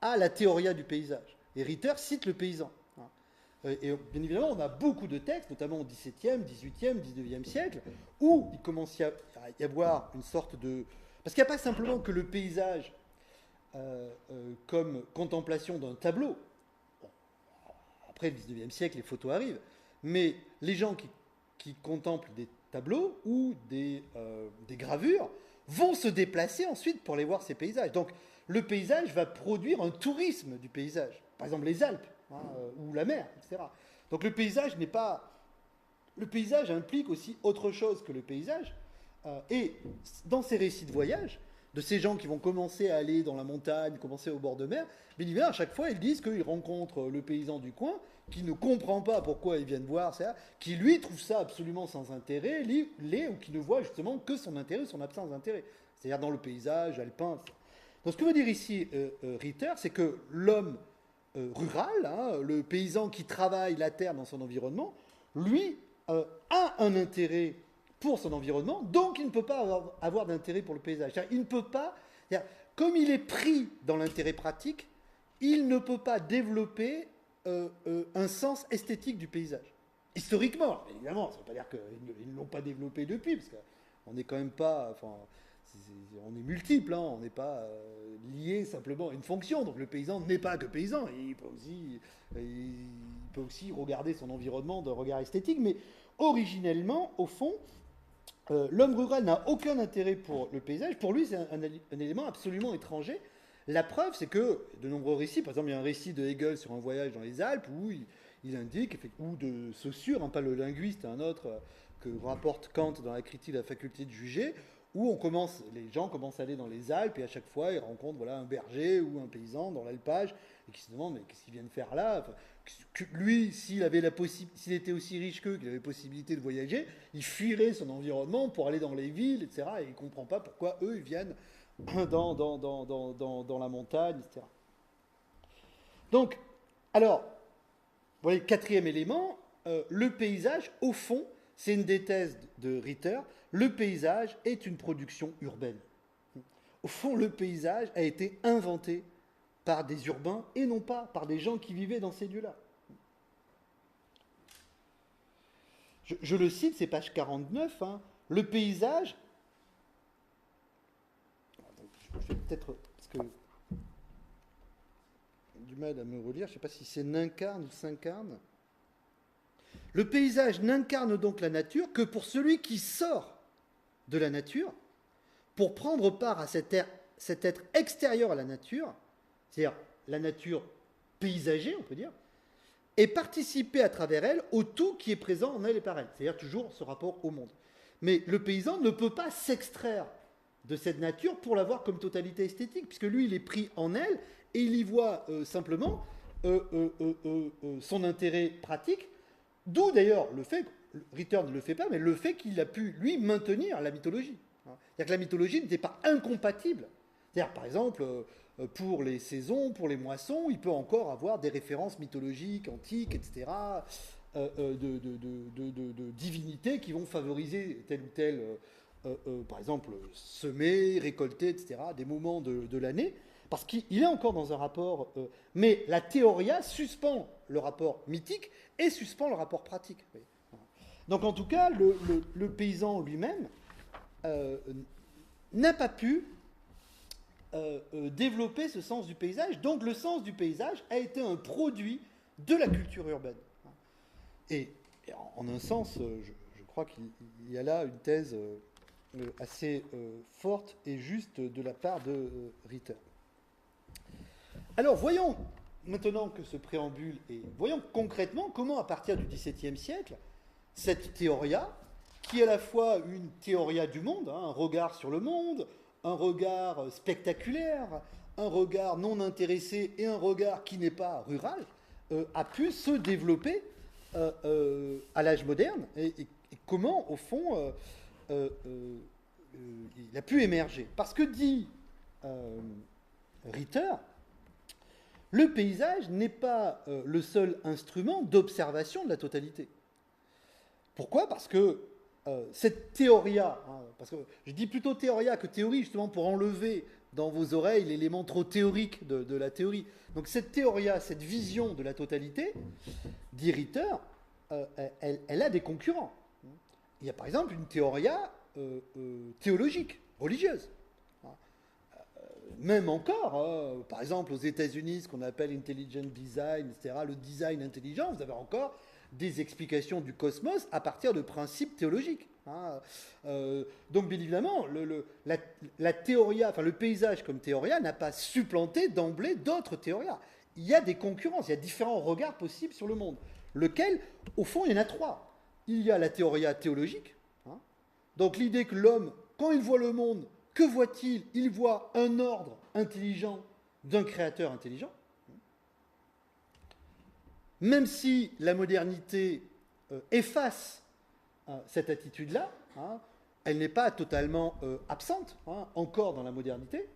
à la théoria du paysage. Et Ritter cite le paysan. Et bien évidemment, on a beaucoup de textes, notamment au XVIIe, XVIIIe, XIXe siècle, où il commence à y avoir une sorte de... Parce qu'il n'y a pas simplement que le paysage comme contemplation d'un tableau. Bon, après le XIXe siècle, les photos arrivent. Mais les gens qui contemplent des tableaux ou des gravures vont se déplacer ensuite pour aller voir ces paysages. Donc le paysage va produire un tourisme du paysage. Par exemple les Alpes, ou la mer, etc. Donc le paysage n'est pas... Le paysage implique aussi autre chose que le paysage. Et dans ces récits de voyage, de ces gens qui vont commencer à aller dans la montagne, commencer au bord de mer, bien évidemment, à chaque fois, ils disent qu'ils rencontrent le paysan du coin, qui ne comprend pas pourquoi ils viennent voir ça, qui lui trouve ça absolument sans intérêt, ou qui ne voit justement que son intérêt, son absence d'intérêt. C'est-à-dire dans le paysage alpin. Donc ce que veut dire ici Ritter, c'est que l'homme rural, le paysan qui travaille la terre dans son environnement, lui a un intérêt pour son environnement, donc il ne peut pas avoir d'intérêt pour le paysage. Il ne peut pas, comme il est pris dans l'intérêt pratique, il ne peut pas développer un sens esthétique du paysage. Historiquement, évidemment, ça ne veut pas dire qu'ils ne l'ont pas développé depuis, parce qu'on n'est quand même pas... on est multiple, hein, on n'est pas lié simplement à une fonction. Donc le paysan n'est pas que paysan, il peut aussi regarder son environnement d'un regard esthétique, mais originellement, au fond, l'homme rural n'a aucun intérêt pour le paysage. Pour lui, c'est un élément absolument étranger. La preuve, c'est que de nombreux récits, par exemple, il y a un récit de Hegel sur un voyage dans les Alpes où il indique, ou de Saussure, hein, pas le linguiste, un autre que rapporte Kant dans la critique de la faculté de juger, où les gens commencent à aller dans les Alpes et à chaque fois ils rencontrent un berger ou un paysan dans l'alpage et qui se demandent mais qu'est-ce qu'ils viennent faire là, enfin, lui, s'il était aussi riche qu'eux, qu'il avait possibilité de voyager, il fuirait son environnement pour aller dans les villes, etc. Et il ne comprend pas pourquoi eux, ils viennent dans la montagne, etc. Donc, alors, vous voyez, quatrième élément, le paysage, au fond, c'est une des thèses de Ritter, le paysage est une production urbaine. Au fond, le paysage a été inventé par des urbains et non pas par des gens qui vivaient dans ces lieux-là. Je le cite, c'est page 49, hein, le paysage... Je vais peut-être... Parce que j'ai du mal à me relire, je ne sais pas si c'est n'incarne ou s'incarne. Le paysage n'incarne donc la nature que pour celui qui sort de la nature, pour prendre part à cet être extérieur à la nature, c'est-à-dire la nature paysagée, on peut dire, et participer à travers elle au tout qui est présent en elle et par elle. C'est-à-dire toujours ce rapport au monde. Mais le paysan ne peut pas s'extraire de cette nature pour la voir comme totalité esthétique, puisque lui, il est pris en elle et il y voit simplement son intérêt pratique, d'où d'ailleurs le fait, Ritter ne le fait pas, mais le fait qu'il a pu, lui, maintenir la mythologie. C'est-à-dire que la mythologie n'était pas incompatible. C'est-à-dire, par exemple, pour les saisons, pour les moissons, il peut encore avoir des références mythologiques, antiques, etc., de divinités qui vont favoriser tel ou tel, par exemple, semer, récolter, etc., des moments de l'année, parce qu'il est encore dans un rapport... mais la théoria suspend le rapport mythique et suspend le rapport pratique. Donc, en tout cas, le paysan lui-même n'a pas pu développer ce sens du paysage. Donc le sens du paysage a été un produit de la culture urbaine. Et en un sens, je crois qu'il y a là une thèse assez forte et juste de la part de Ritter. Alors voyons maintenant que ce préambule est... Voyons concrètement comment, à partir du XVIIe siècle, cette théoria, qui est à la fois une théoria du monde, hein, un regard sur le monde, un regard spectaculaire, un regard non intéressé et un regard qui n'est pas rural, a pu se développer à l'âge moderne et comment, au fond, il a pu émerger. Parce que dit Ritter, le paysage n'est pas le seul instrument d'observation de la totalité. Pourquoi ? Parce que cette théoria, hein, parce que je dis plutôt théoria que théorie, justement pour enlever dans vos oreilles l'élément trop théorique de la théorie. Donc cette théoria, cette vision de la totalité, dit Ritter, elle a des concurrents. Il y a par exemple une théoria théologique, religieuse. Même encore, par exemple aux États-Unis, ce qu'on appelle intelligent design, etc., le design intelligent, vous avez encore des explications du cosmos à partir de principes théologiques. Donc, bien évidemment, la théoria, enfin le paysage comme théoria n'a pas supplanté d'emblée d'autres théorias. Il y a des concurrences, il y a différents regards possibles sur le monde. Lequel, au fond, il y en a trois. Il y a la théoria théologique. Donc, l'idée que l'homme, quand il voit le monde, que voit-il ? Il voit un ordre intelligent d'un créateur intelligent. Même si la modernité efface cette attitude-là, elle n'est pas totalement absente, encore dans la modernité.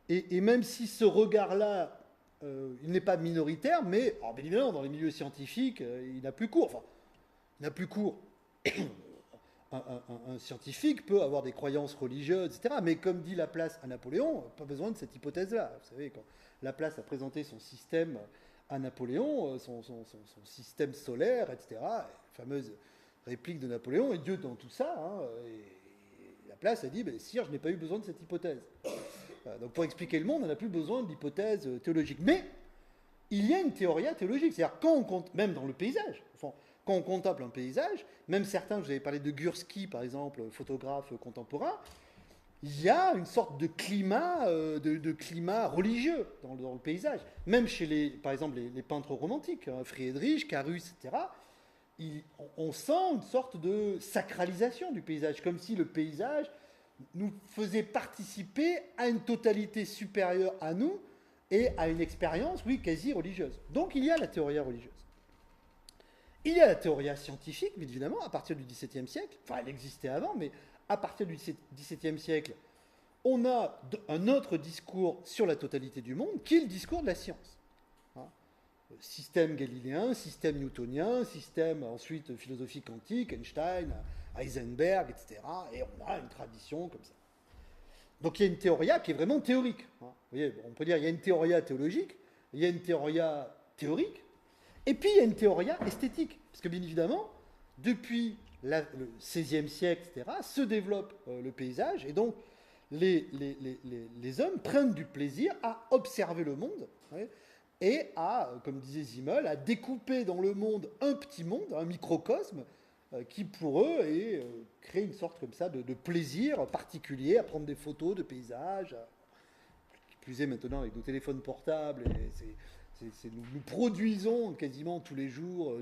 Et même si ce regard-là, il n'est pas minoritaire, mais bien évidemment, dans les milieux scientifiques, il n'a plus cours. Enfin, il n'a plus cours. Un scientifique peut avoir des croyances religieuses, etc. Mais comme dit Laplace à Napoléon, pas besoin de cette hypothèse-là. Vous savez, quand Laplace a présenté son système à Napoléon, son système solaire, etc., la fameuse réplique de Napoléon, et Dieu dans tout ça, et Laplace a dit, sire, je n'ai pas eu besoin de cette hypothèse. Donc pour expliquer le monde, on n'a plus besoin d'hypothèses théologiques. Mais il y a une théoria théologique. C'est-à-dire, quand on compte, même dans le paysage, enfin, quand on contemple un paysage, même certains, je vous avais parlé de Gursky, par exemple, photographe contemporain, il y a une sorte de climat, de climat religieux dans le paysage. Même chez, par exemple, les peintres romantiques, hein, Friedrich, Carus, etc., on sent une sorte de sacralisation du paysage, comme si le paysage nous faisait participer à une totalité supérieure à nous et à une expérience, oui, quasi religieuse. Donc il y a la théoria religieuse. Il y a la théoria scientifique, mais évidemment, à partir du XVIIe siècle, enfin elle existait avant, mais à partir du XVIIe siècle, on a un autre discours sur la totalité du monde, qui est le discours de la science. Hein, système galiléen, système newtonien, système ensuite philosophie quantique, Einstein, Heisenberg, etc. Et on a une tradition comme ça. Donc il y a une théoria qui est vraiment théorique. Hein. Vous voyez, on peut dire qu'il y a une théoria théologique, il y a une théoria théorique, et puis il y a une théoria esthétique. Parce que bien évidemment, depuis le XVIe siècle, etc., se développe le paysage, et donc les hommes prennent du plaisir à observer le monde, ouais, et à, comme disait Zimmel, à découper dans le monde un petit monde, un microcosme, qui pour eux crée une sorte comme ça de plaisir particulier à prendre des photos de paysages, qui plus est maintenant avec nos téléphones portables, et nous produisons quasiment tous les jours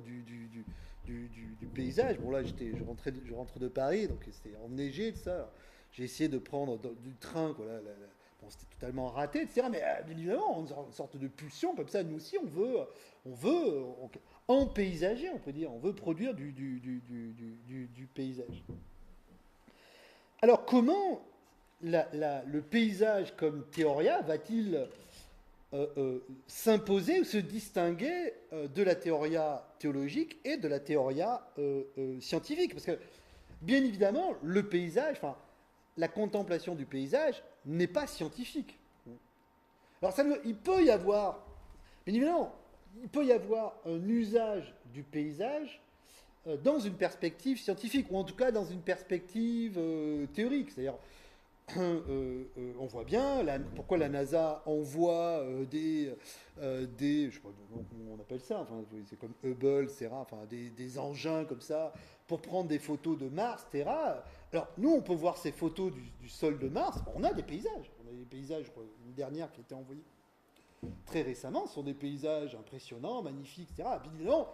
du paysage. Bon là, je rentre de Paris, donc c'était enneigé, tout ça. J'ai essayé de prendre du train, quoi, bon, c'était totalement raté, etc. Mais bien évidemment, une sorte de pulsion comme ça. Nous aussi, on veut empaysager, on peut dire. On veut produire du paysage. Alors, comment le paysage comme théoria va-t-il s'imposer ou se distinguer de la théoria théologique et de la théoria scientifique? Parce que, bien évidemment, le paysage, enfin, la contemplation du paysage n'est pas scientifique. Alors, il peut y avoir, bien évidemment, il peut y avoir un usage du paysage dans une perspective scientifique, ou en tout cas dans une perspective théorique. C'est-à-dire, on voit bien pourquoi la NASA envoie des je sais pas comment on appelle ça, enfin, c'est comme Hubble, etc., enfin, des engins comme ça pour prendre des photos de Mars, etc. Alors nous, on peut voir ces photos du sol de Mars, on a des paysages, une dernière qui a été envoyée très récemment, ce sont des paysages impressionnants, magnifiques, etc. Évidemment,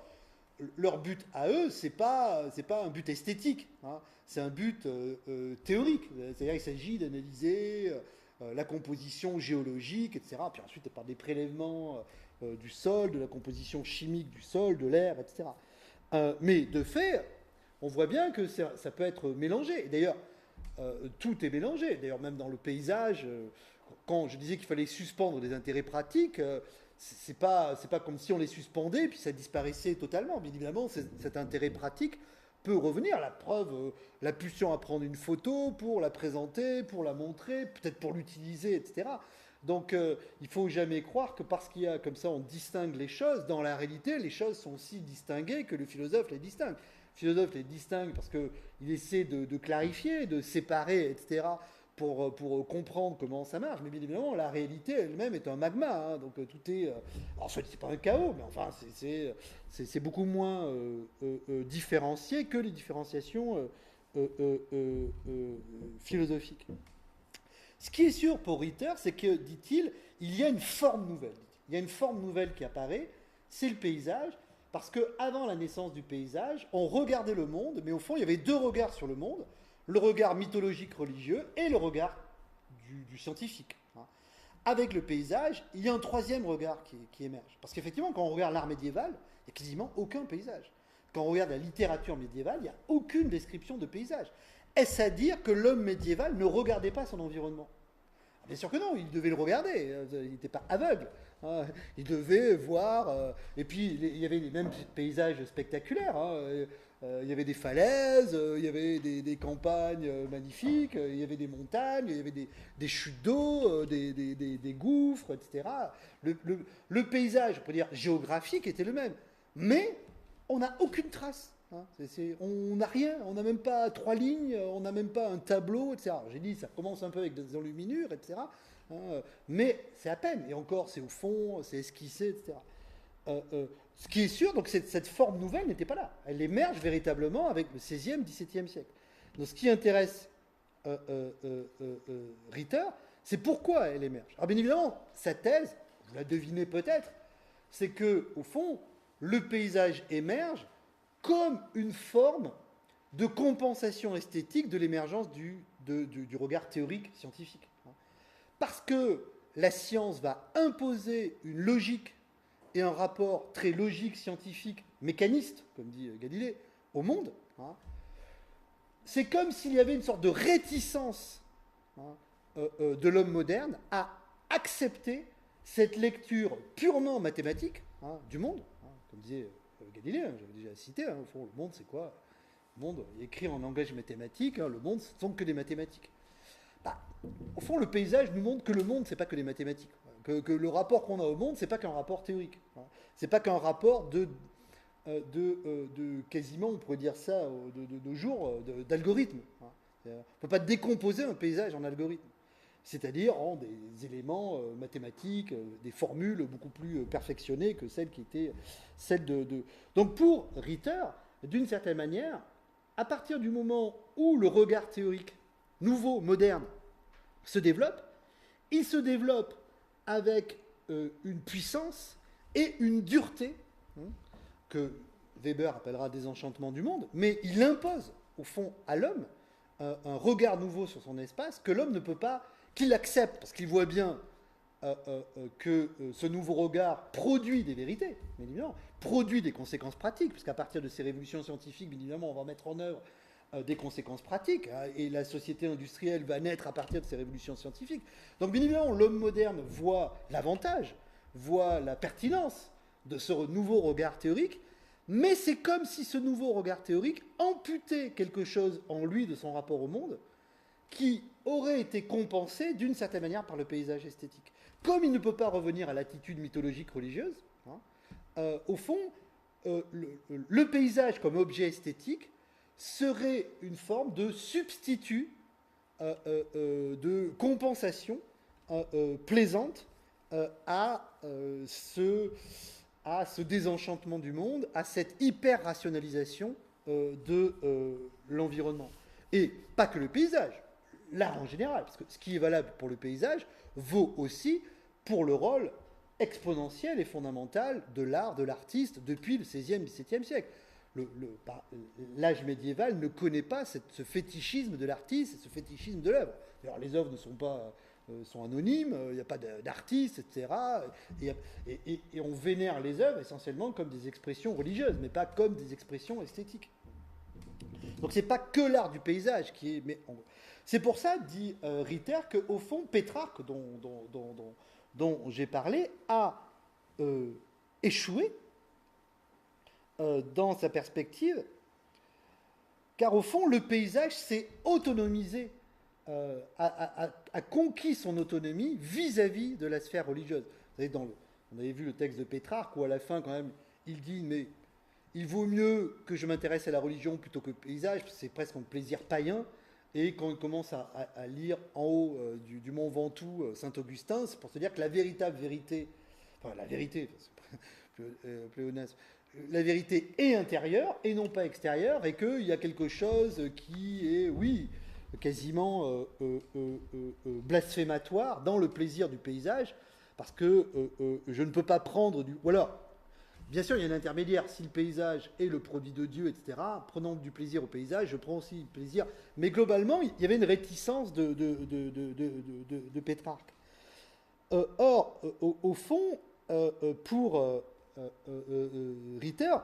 leur but à eux, c'est pas un but esthétique, hein, c'est un but théorique. C'est-à-dire qu'il s'agit d'analyser la composition géologique, etc. Puis ensuite, par des prélèvements du sol, de la composition chimique du sol, de l'air, etc. Mais de fait, on voit bien que ça peut être mélangé. Et d'ailleurs, tout est mélangé. D'ailleurs, même dans le paysage, quand je disais qu'il fallait suspendre des intérêts pratiques, c'est pas comme si on les suspendait et puis ça disparaissait totalement. Bien évidemment, cet intérêt pratique peut revenir. La preuve, la pulsion à prendre une photo pour la présenter, pour la montrer, peut-être pour l'utiliser, etc. Donc, il ne faut jamais croire que parce qu'il y a comme ça, on distingue les choses. Dans la réalité, les choses sont aussi distinguées que le philosophe les distingue. Le philosophe les distingue parce qu'il essaie de clarifier, de séparer, etc., pour comprendre comment ça marche. Mais bien évidemment, la réalité elle-même est un magma. Hein, donc tout est... alors, ce n'est pas un chaos, mais enfin, c'est beaucoup moins différencié que les différenciations philosophiques. Ce qui est sûr pour Ritter, c'est que, dit-il, il y a une forme nouvelle. Il y a une forme nouvelle qui apparaît, c'est le paysage, parce qu'avant la naissance du paysage, on regardait le monde, mais au fond, il y avait deux regards sur le monde, le regard mythologique religieux et le regard du scientifique. Hein. Avec le paysage, il y a un troisième regard qui émerge. Parce qu'effectivement, quand on regarde l'art médiéval, il n'y a quasiment aucun paysage. Quand on regarde la littérature médiévale, il n'y a aucune description de paysage. Est-ce à dire que l'homme médiéval ne regardait pas son environnement? Bien sûr que non, il devait le regarder, il n'était pas aveugle. Hein. Il devait voir, et puis il y avait les mêmes paysages spectaculaires. Hein. Il y avait des falaises, il y avait des campagnes magnifiques, il y avait des montagnes, il y avait des chutes d'eau, des gouffres, etc. Le paysage, on peut dire géographique, était le même. Mais on n'a aucune trace hein. On n'a rien, on n'a même pas 3 lignes, on n'a même pas un tableau, etc. J'ai dit, ça commence un peu avec des enluminures, etc. hein, mais c'est à peine, et encore, c'est au fond, c'est esquissé, etc. Ce qui est sûr, donc cette forme nouvelle n'était pas là. Elle émerge véritablement avec le XVIe, XVIIe siècle. Donc ce qui intéresse Ritter, c'est pourquoi elle émerge. Alors bien évidemment, sa thèse, vous la devinez peut-être, c'est que au fond, le paysage émerge comme une forme de compensation esthétique de l'émergence du regard théorique scientifique. Parce que la science va imposer une logique et un rapport très logique, scientifique, mécaniste, comme dit Galilée, au monde. C'est comme s'il y avait une sorte de réticence de l'homme moderne à accepter cette lecture purement mathématique du monde, comme disait Galilée, j'avais déjà cité, au fond, le monde c'est quoi? Le monde écrit en langage mathématique, le monde ce sont que des mathématiques. Au fond, le paysage nous montre que le monde c'est pas que des mathématiques, que le rapport qu'on a au monde c'est pas qu'un rapport théorique, c'est pas qu'un rapport de quasiment, on pourrait dire ça de nos jours, d'algorithmes. On ne peut pas décomposer un paysage en algorithme, c'est-à-dire en des éléments mathématiques, des formules beaucoup plus perfectionnées que celles qui étaient celles de... Donc pour Ritter, d'une certaine manière, à partir du moment où le regard théorique nouveau, moderne, se développe, il se développe avec une puissance et une dureté que Weber appellera désenchantement du monde, mais il impose, au fond, à l'homme un regard nouveau sur son espace que l'homme ne peut pas, qu'il accepte, parce qu'il voit bien que ce nouveau regard produit des vérités, bien évidemment, produit des conséquences pratiques, puisqu'à partir de ces révolutions scientifiques, bien évidemment, on va mettre en œuvre des conséquences pratiques, et la société industrielle va naître à partir de ces révolutions scientifiques. Donc, bien évidemment, l'homme moderne voit l'avantage, voit la pertinence de ce nouveau regard théorique, mais c'est comme si ce nouveau regard théorique amputait quelque chose en lui de son rapport au monde qui aurait été compensé d'une certaine manière par le paysage esthétique. Comme il ne peut pas revenir à l'attitude mythologique religieuse, au fond, le paysage comme objet esthétique serait une forme de substitut, de compensation plaisante à ce désenchantement du monde, à cette hyper-rationalisation de l'environnement. Et pas que le paysage, l'art en général, parce que ce qui est valable pour le paysage vaut aussi pour le rôle exponentiel et fondamental de l'art, de l'artiste, depuis le XVIe, XVIIe siècle. L'âge médiéval ne connaît pas ce fétichisme de l'artiste et ce fétichisme de l'œuvre. Alors les œuvres ne sont pas... sont anonymes, il n'y a pas d'artistes, etc. Et on vénère les œuvres essentiellement comme des expressions religieuses, mais pas comme des expressions esthétiques. Donc c'est pas que l'art du paysage qui est... C'est pour ça, dit Ritter, qu'au fond, Pétrarque, dont j'ai parlé, a échoué dans sa perspective, car au fond, le paysage s'est autonomisé, a conquis son autonomie vis-à-vis de la sphère religieuse. Vous savez, on avait vu le texte de Pétrarque où à la fin, quand même, il dit, mais il vaut mieux que je m'intéresse à la religion plutôt que au paysage, c'est presque un plaisir païen. Et quand on commence à lire en haut du mont Ventoux Saint-Augustin, c'est pour se dire que la véritable vérité, enfin la vérité, pléonasme, la vérité est intérieure et non pas extérieure, et qu'il y a quelque chose qui est, oui, quasiment blasphématoire dans le plaisir du paysage, parce que je ne peux pas prendre du... Voilà. Bien sûr, il y a un intermédiaire. Si le paysage est le produit de Dieu, etc., prenant du plaisir au paysage, je prends aussi du plaisir. Mais globalement, il y avait une réticence de Pétrarque. Or, au fond, pour Ritter,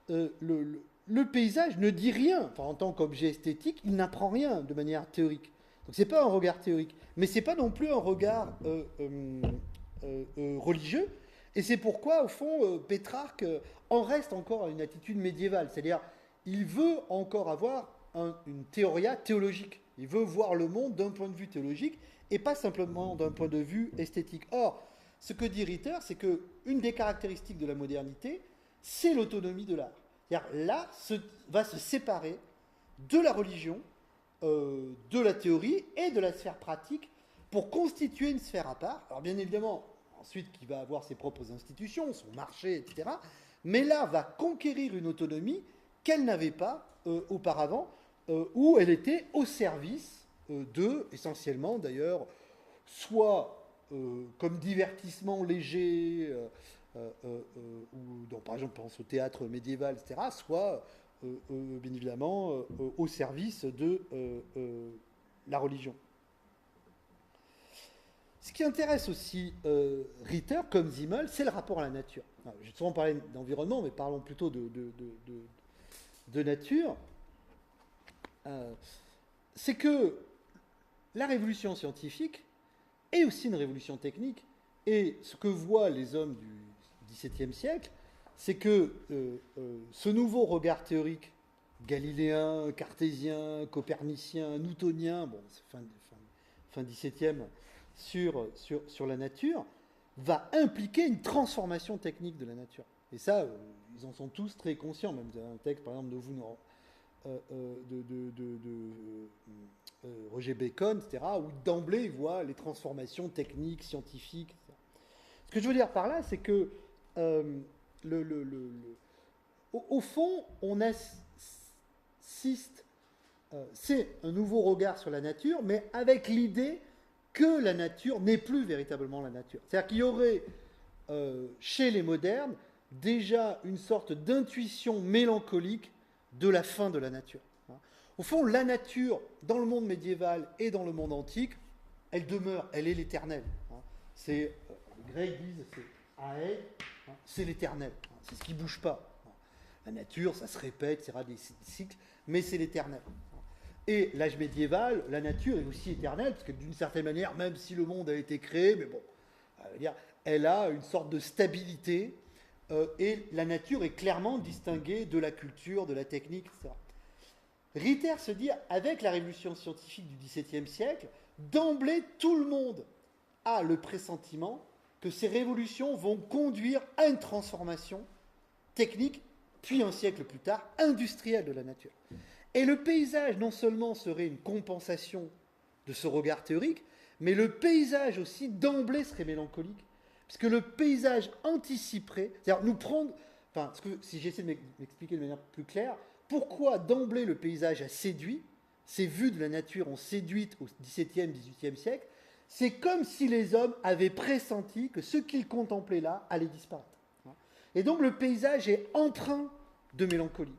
le paysage ne dit rien. Enfin, en tant qu'objet esthétique, il n'apprend rien de manière théorique. Donc, ce n'est pas un regard théorique. Mais ce n'est pas non plus un regard religieux. Et c'est pourquoi, au fond, Pétrarque en reste encore à une attitude médiévale. C'est-à-dire, il veut encore avoir une théoria théologique. Il veut voir le monde d'un point de vue théologique et pas simplement d'un point de vue esthétique. Or, ce que dit Ritter, c'est qu'une des caractéristiques de la modernité, c'est l'autonomie de l'art. Là, va se séparer de la religion, de la théorie et de la sphère pratique pour constituer une sphère à part. Alors bien évidemment, ensuite, qui va avoir ses propres institutions, son marché, etc. Mais là, va conquérir une autonomie qu'elle n'avait pas auparavant, où elle était au service essentiellement d'ailleurs, soit comme divertissement léger, ou donc, par exemple, on pense au théâtre médiéval, etc., soit bien évidemment au service de la religion. Ce qui intéresse aussi Ritter, comme Simmel, c'est le rapport à la nature. J'ai souvent parlé d'environnement, mais parlons plutôt de nature. C'est que la révolution scientifique est aussi une révolution technique. Et ce que voient les hommes du XVIIe siècle, c'est que ce nouveau regard théorique, galiléen, cartésien, copernicien, newtonien, bon, c'est fin XVIIe, sur la nature, va impliquer une transformation technique de la nature. Et ça, ils en sont tous très conscients. Même un texte, par exemple, de vous, Roger Bacon, etc., où d'emblée, il voit les transformations techniques, scientifiques, etc. Ce que je veux dire par là, c'est que, au fond, on assiste, c'est un nouveau regard sur la nature, mais avec l'idée que la nature n'est plus véritablement la nature. C'est-à-dire qu'il y aurait, chez les modernes, déjà une sorte d'intuition mélancolique de la fin de la nature. Au fond, la nature, dans le monde médiéval et dans le monde antique, elle demeure, elle est l'éternel. C'est, les Grecs disent, c'est ae, c'est l'éternel. C'est ce qui ne bouge pas. La nature, ça se répète, il y aura des cycles, mais c'est l'éternel. Et l'âge médiéval, la nature est aussi éternelle, parce que d'une certaine manière, même si le monde a été créé, mais bon, elle a une sorte de stabilité, et la nature est clairement distinguée de la culture, de la technique, etc. Ritter se dit, avec la révolution scientifique du XVIIe siècle, d'emblée, tout le monde a le pressentiment que ces révolutions vont conduire à une transformation technique, puis un siècle plus tard, industrielle de la nature. Et le paysage, non seulement serait une compensation de ce regard théorique, mais le paysage aussi, d'emblée, serait mélancolique. Parce que le paysage anticiperait, c'est-à-dire nous prendre, si j'essaie de m'expliquer de manière plus claire, pourquoi d'emblée le paysage a séduit, ces vues de la nature ont séduit au XVIIe, XVIIIe siècle, c'est comme si les hommes avaient pressenti que ce qu'ils contemplaient là allait disparaître. Et donc le paysage est empreint de mélancolie.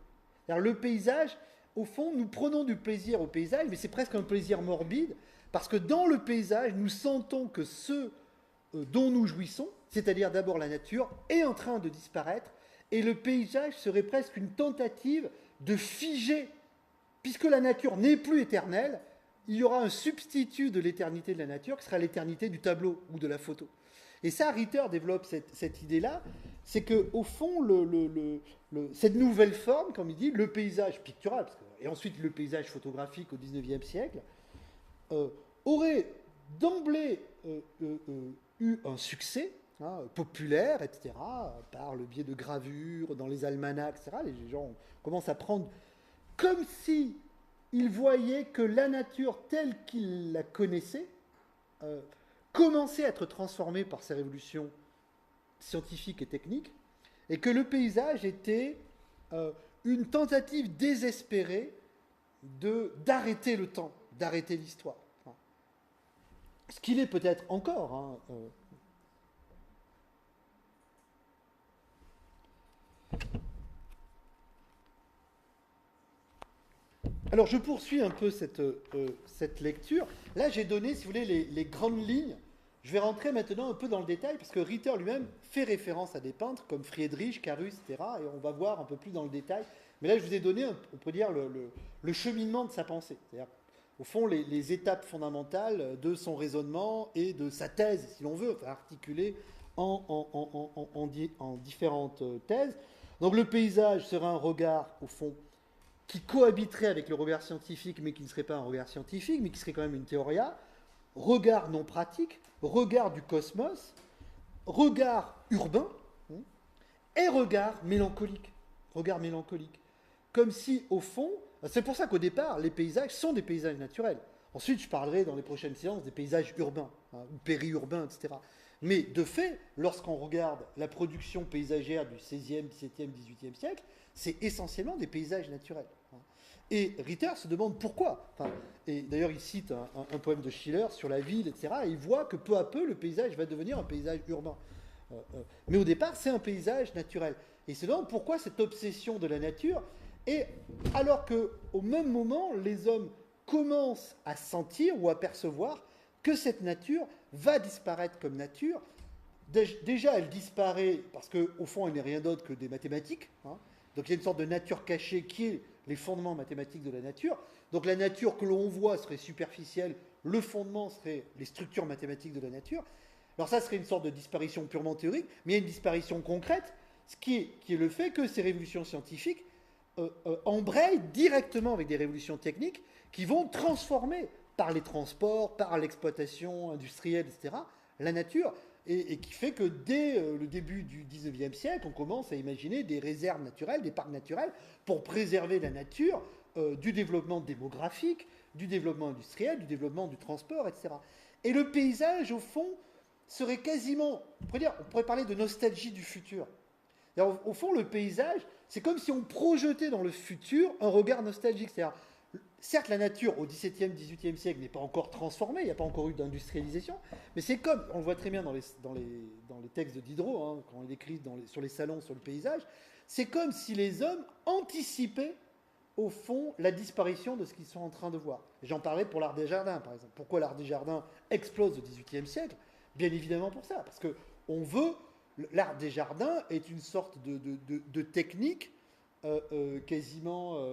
C'est-à-dire le paysage, au fond, nous prenons du plaisir au paysage, mais c'est presque un plaisir morbide, parce que dans le paysage, nous sentons que ce dont nous jouissons, c'est-à-dire d'abord la nature, est en train de disparaître, et le paysage serait presque une tentative de figer, puisque la nature n'est plus éternelle, il y aura un substitut de l'éternité de la nature qui sera l'éternité du tableau ou de la photo. Et ça, Ritter développe cette idée-là, c'est qu'au fond, cette nouvelle forme, comme il dit, le paysage pictural, et ensuite le paysage photographique au XIXe siècle, aurait d'emblée eu un succès populaire, etc., par le biais de gravures, dans les almanachs, etc. Les gens commencent à prendre comme si ils voyaient que la nature telle qu'ils la connaissaient commençait à être transformée par ces révolutions scientifiques et techniques, et que le paysage était une tentative désespérée d'arrêter le temps, d'arrêter l'histoire. Ce qu'il est peut-être encore. Alors, je poursuis un peu cette lecture. Là, j'ai donné, si vous voulez, les grandes lignes. Je vais rentrer maintenant un peu dans le détail, parce que Ritter lui-même fait référence à des peintres comme Friedrich, Carus, etc. Et on va voir un peu plus dans le détail. Mais là, je vous ai donné, on peut dire, le cheminement de sa pensée. C'est-à-dire, au fond, les étapes fondamentales de son raisonnement et de sa thèse, si l'on veut, enfin, articulée en différentes thèses. Donc, le paysage sera un regard, au fond, qui cohabiterait avec le regard scientifique, mais qui ne serait pas un regard scientifique, mais qui serait quand même une théoria, regard non pratique, regard du cosmos, regard urbain, et regard mélancolique. regard mélancolique. Comme si, au fond, c'est pour ça qu'au départ, les paysages sont des paysages naturels. Ensuite, je parlerai dans les prochaines séances des paysages urbains, ou périurbains, etc. Mais de fait, lorsqu'on regarde la production paysagère du XVIe, XVIIe, XVIIIe siècle, c'est essentiellement des paysages naturels. Et Ritter se demande pourquoi. Et d'ailleurs, il cite un poème de Schiller sur la ville, etc. Et il voit que peu à peu, le paysage va devenir un paysage urbain. Mais au départ, c'est un paysage naturel. Et il se demande pourquoi cette obsession de la nature. Et alors qu'au même moment, les hommes commencent à sentir ou à percevoir que cette nature va disparaître comme nature. Déjà, elle disparaît parce qu'au fond, elle n'est rien d'autre que des mathématiques. Donc il y a une sorte de nature cachée qui est les fondements mathématiques de la nature. Donc la nature que l'on voit serait superficielle, le fondement serait les structures mathématiques de la nature. Alors ça serait une sorte de disparition purement théorique, mais il y a une disparition concrète, ce qui est le fait que ces révolutions scientifiques embrayent directement avec des révolutions techniques qui vont transformer par les transports, par l'exploitation industrielle, etc., la nature, et qui fait que dès le début du 19e siècle, on commence à imaginer des réserves naturelles, des parcs naturels, pour préserver la nature du développement démographique, du développement industriel, du développement du transport, etc. Et le paysage, au fond, serait quasiment, on pourrait parler de nostalgie du futur. Au fond, le paysage, c'est comme si on projetait dans le futur un regard nostalgique. C'est-à-dire, certes, la nature au XVIIe, XVIIIe siècle n'est pas encore transformée, il n'y a pas encore eu d'industrialisation, mais c'est comme, on le voit très bien dans les textes de Diderot, quand il écrit sur les salons, sur le paysage, c'est comme si les hommes anticipaient, au fond, la disparition de ce qu'ils sont en train de voir. Et j'en parlais pour l'art des jardins, par exemple. Pourquoi l'art des jardins explose au XVIIIe siècle? Bien évidemment pour ça, parce qu'on veut... L'art des jardins est une sorte de technique quasiment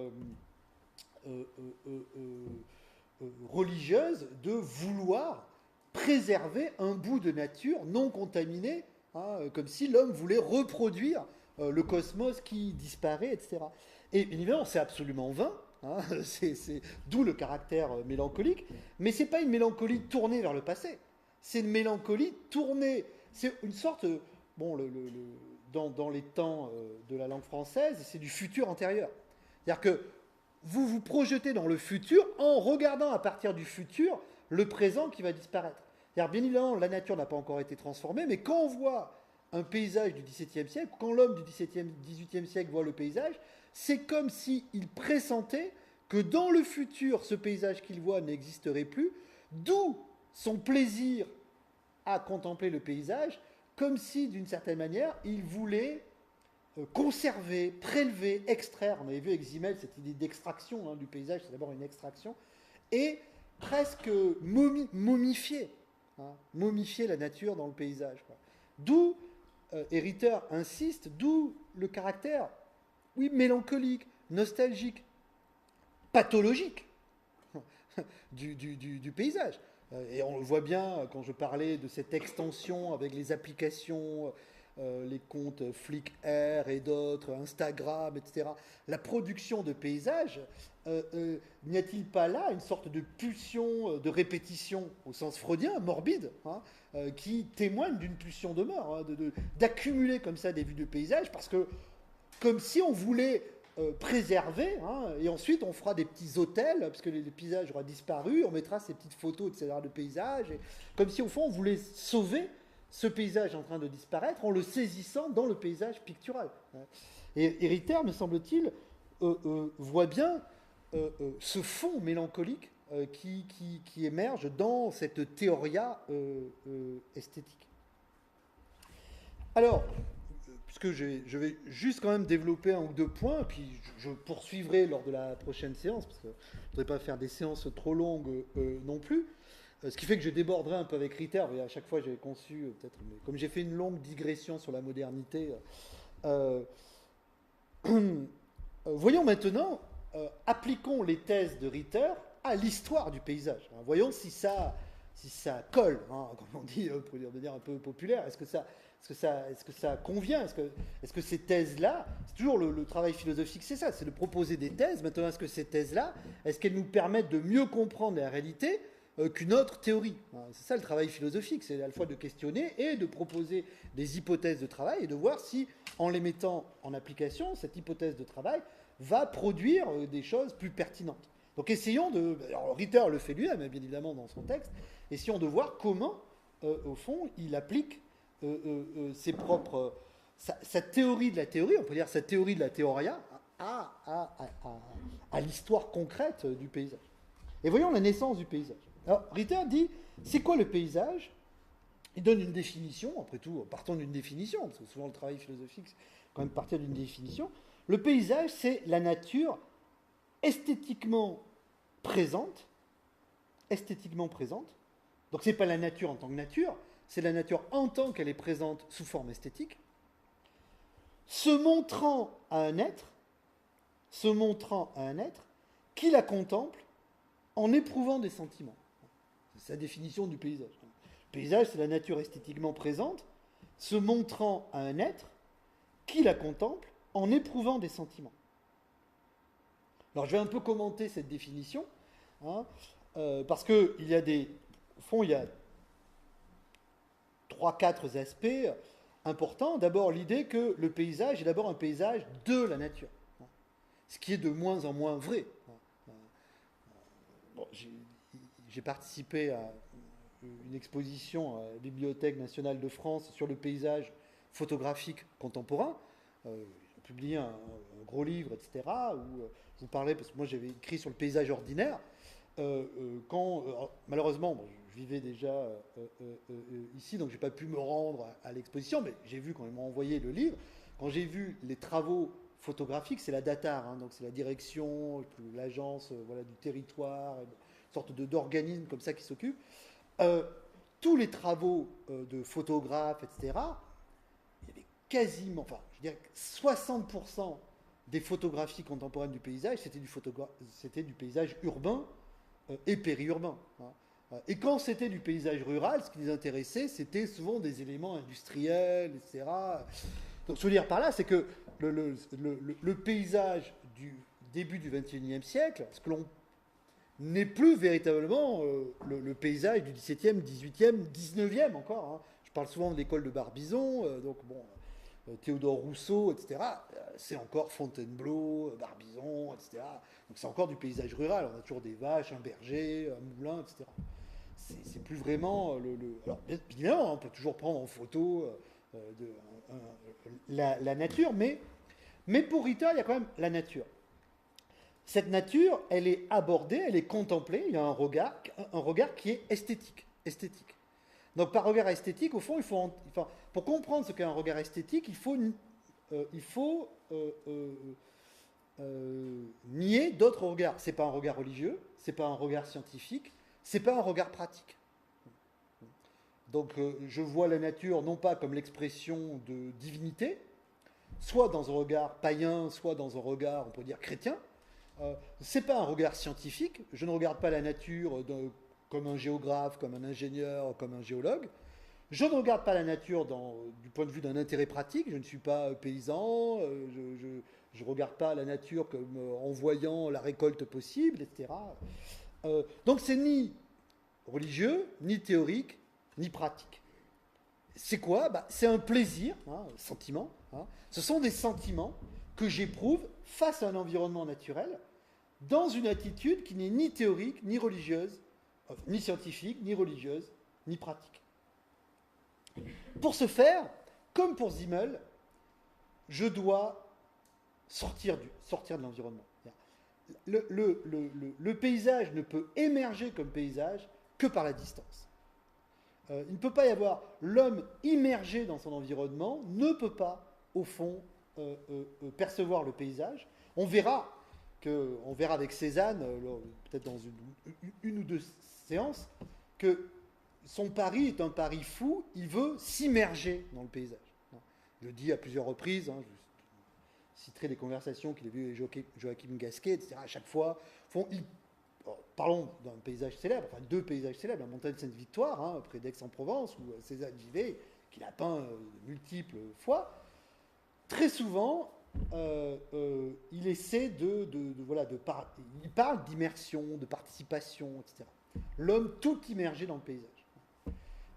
religieuse de vouloir préserver un bout de nature non contaminé, comme si l'homme voulait reproduire le cosmos qui disparaît, etc. Et évidemment, c'est absolument vain, c'est d'où le caractère mélancolique, mais ce n'est pas une mélancolie tournée vers le passé, c'est une mélancolie tournée, c'est une sorte... Bon, dans les temps de la langue française, c'est du futur antérieur. C'est-à-dire que vous vous projetez dans le futur en regardant à partir du futur le présent qui va disparaître. C'est-à-dire, bien évidemment, la nature n'a pas encore été transformée, mais quand on voit un paysage du XVIIe siècle, quand l'homme du XVIIe, XVIIIe siècle voit le paysage, c'est comme s'il pressentait que dans le futur, ce paysage qu'il voit n'existerait plus, d'où son plaisir à contempler le paysage, comme si, d'une certaine manière, il voulait conserver, prélever, extraire. On avait vu avec Zimmel cette idée d'extraction du paysage, c'est d'abord une extraction, et presque momifier la nature dans le paysage. D'où, et Ritter insiste, d'où le caractère, oui, mélancolique, nostalgique, pathologique du paysage. Et on le voit bien quand je parlais de cette extension avec les applications, les comptes Flickr et d'autres, Instagram, etc. La production de paysages, n'y a-t-il pas là une sorte de pulsion de répétition au sens freudien, morbide, qui témoigne d'une pulsion de mort, d'accumuler comme ça des vues de paysages, parce que comme si on voulait... préserver, et ensuite on fera des petits hôtels, parce que les paysages auront disparu, on mettra ces petites photos, etc., de paysages, comme si au fond on voulait sauver ce paysage en train de disparaître en le saisissant dans le paysage pictural. Et Ritter, me semble-t-il, voit bien ce fond mélancolique qui émerge dans cette théoria esthétique. Alors, puisque je vais juste quand même développer un ou deux points, puis je poursuivrai lors de la prochaine séance, parce que je ne voudrais pas faire des séances trop longues non plus, ce qui fait que je déborderai un peu avec Ritter, et à chaque fois j'ai conçu, peut-être, mais comme j'ai fait une longue digression sur la modernité, voyons maintenant, appliquons les thèses de Ritter à l'histoire du paysage. Voyons si ça colle, comme on dit, pour dire de manière un peu populaire. Est-ce que ça convient? Est-ce que ces thèses-là, c'est toujours le travail philosophique, c'est ça, c'est de proposer des thèses. Maintenant, est-ce que ces thèses-là, est-ce qu'elles nous permettent de mieux comprendre la réalité? qu'une autre théorie. C'est ça le travail philosophique, c'est à la fois de questionner et de proposer des hypothèses de travail et de voir si, en les mettant en application, cette hypothèse de travail va produire des choses plus pertinentes. Donc essayons de... Alors Ritter le fait lui-même, bien évidemment, dans son texte. Essayons de voir comment, au fond, il applique ses propres... Sa théorie de la théorie, on peut dire sa théorie de la théoria, à l'histoire concrète du paysage. Et voyons la naissance du paysage. Alors, Ritter dit, c'est quoi le paysage? Il donne une définition, après tout, partons d'une définition, parce que souvent le travail philosophique, c'est quand même partir d'une définition. Le paysage, c'est la nature esthétiquement présente, donc c'est pas la nature en tant que nature, c'est la nature en tant qu'elle est présente sous forme esthétique, se montrant à un être qui la contemple en éprouvant des sentiments. C'est sa définition du paysage. Le paysage, c'est la nature esthétiquement présente, se montrant à un être qui la contemple en éprouvant des sentiments. Alors je vais un peu commenter cette définition, parce qu'il y a au fond, il y a 3-4 aspects importants. D'abord, l'idée que le paysage est d'abord un paysage de la nature, ce qui est de moins en moins vrai. Bon, j'ai participé à une exposition à la Bibliothèque nationale de France sur le paysage photographique contemporain. Ils ont publié un gros livre, etc., où je vous parlais, parce que moi j'avais écrit sur le paysage ordinaire, malheureusement, bon, je vivais déjà ici, donc je n'ai pas pu me rendre à l'exposition, mais j'ai vu quand ils m'ont envoyé le livre, quand j'ai vu les travaux photographiques, c'est la DATAR, donc c'est la direction, l'agence du territoire, une sorte d'organisme comme ça qui s'occupe. Tous les travaux de photographes, etc., il y avait quasiment, je dirais que 60% des photographies contemporaines du paysage, c'était du paysage urbain et périurbain. Et quand c'était du paysage rural, ce qui les intéressait, c'était souvent des éléments industriels, etc. Donc, ce que je veux dire par là, c'est que le paysage du début du XXIe siècle, ce que l'on n'est plus véritablement le paysage du XVIIe, XVIIIe, XIXe encore. Je parle souvent de l'école de Barbizon, Théodore Rousseau, etc. C'est encore Fontainebleau, Barbizon, etc. Donc c'est encore du paysage rural. On a toujours des vaches, un berger, un moulin, etc. C'est plus vraiment Alors, bien évidemment, on peut toujours prendre en photo la nature, mais pour Ritter, il y a quand même la nature. Cette nature, elle est abordée, elle est contemplée, il y a un regard qui est esthétique. Donc par regard esthétique, au fond, pour comprendre ce qu'est un regard esthétique, il faut nier d'autres regards. C'est pas un regard religieux, c'est pas un regard scientifique, c'est pas un regard pratique. Donc je vois la nature non pas comme l'expression de divinité, soit dans un regard païen, soit dans un regard, on pourrait dire, chrétien. C'est pas un regard scientifique. Je ne regarde pas la nature comme un géographe, comme un ingénieur, comme un géologue. Je ne regarde pas la nature du point de vue d'un intérêt pratique. Je ne suis pas paysan. Je ne regarde pas la nature comme en voyant la récolte possible, etc. Donc c'est ni religieux, ni théorique, ni pratique. C'est quoi? C'est un plaisir, sentiment. Ce sont des sentiments que j'éprouve face à un environnement naturel, dans une attitude qui n'est ni théorique, ni religieuse, ni scientifique, ni religieuse, ni pratique. Pour ce faire, comme pour Simmel, je dois sortir de l'environnement. Le paysage ne peut émerger comme paysage que par la distance. Il ne peut pas y avoir l'homme immergé dans son environnement, ne peut pas, au fond, percevoir le paysage. On verra avec Cézanne, peut-être dans une ou deux séances, que son pari est un pari fou, il veut s'immerger dans le paysage. Il le dit à plusieurs reprises, je citerai les conversations qu'il a vues avec Joachim Gasquet, etc. À chaque fois, parlons d'un paysage célèbre, enfin deux paysages célèbres, la montagne Sainte-Victoire, près d'Aix-en-Provence, où Cézanne vivait, qu'il a peint multiples fois. Très souvent, il essaie il parle d'immersion, de participation, etc. L'homme tout immergé dans le paysage.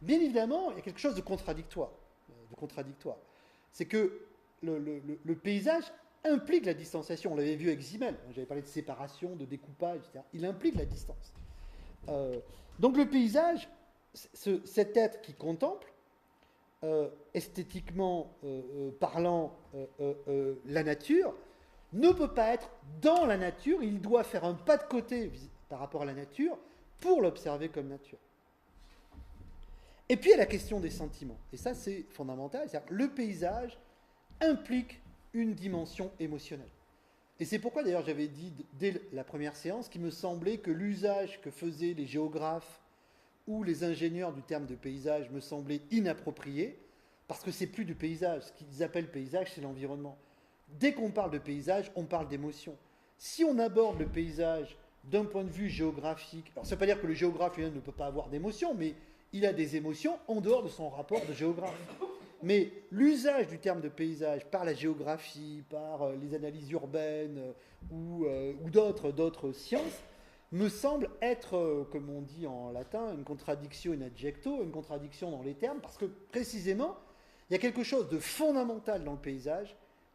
Bien évidemment, il y a quelque chose de contradictoire. C'est que le paysage implique la distanciation. On l'avait vu avec Simmel. J'avais parlé de séparation, de découpage, etc. Il implique la distance. Donc le paysage, cet être qui contemple, esthétiquement parlant, la nature, ne peut pas être dans la nature. Il doit faire un pas de côté par rapport à la nature pour l'observer comme nature. Et puis il y a la question des sentiments. Et ça, c'est fondamental. C'est-à-dire que le paysage implique une dimension émotionnelle. Et c'est pourquoi, d'ailleurs, j'avais dit dès la première séance qu'il me semblait que l'usage que faisaient les géographes ou les ingénieurs du terme de paysage me semblait inapproprié, parce que c'est plus du paysage. Ce qu'ils appellent paysage, c'est l'environnement. Dès qu'on parle de paysage, on parle d'émotion. Si on aborde le paysage d'un point de vue géographique, alors ça ne veut pas dire que le géographe lui-même ne peut pas avoir d'émotion, mais il a des émotions en dehors de son rapport de géographe. Mais l'usage du terme de paysage par la géographie, par les analyses urbaines ou d'autres sciences, me semble être, comme on dit en latin, une contradiction in adjecto, une contradiction dans les termes, parce que précisément, il y a quelque chose de fondamental dans le paysage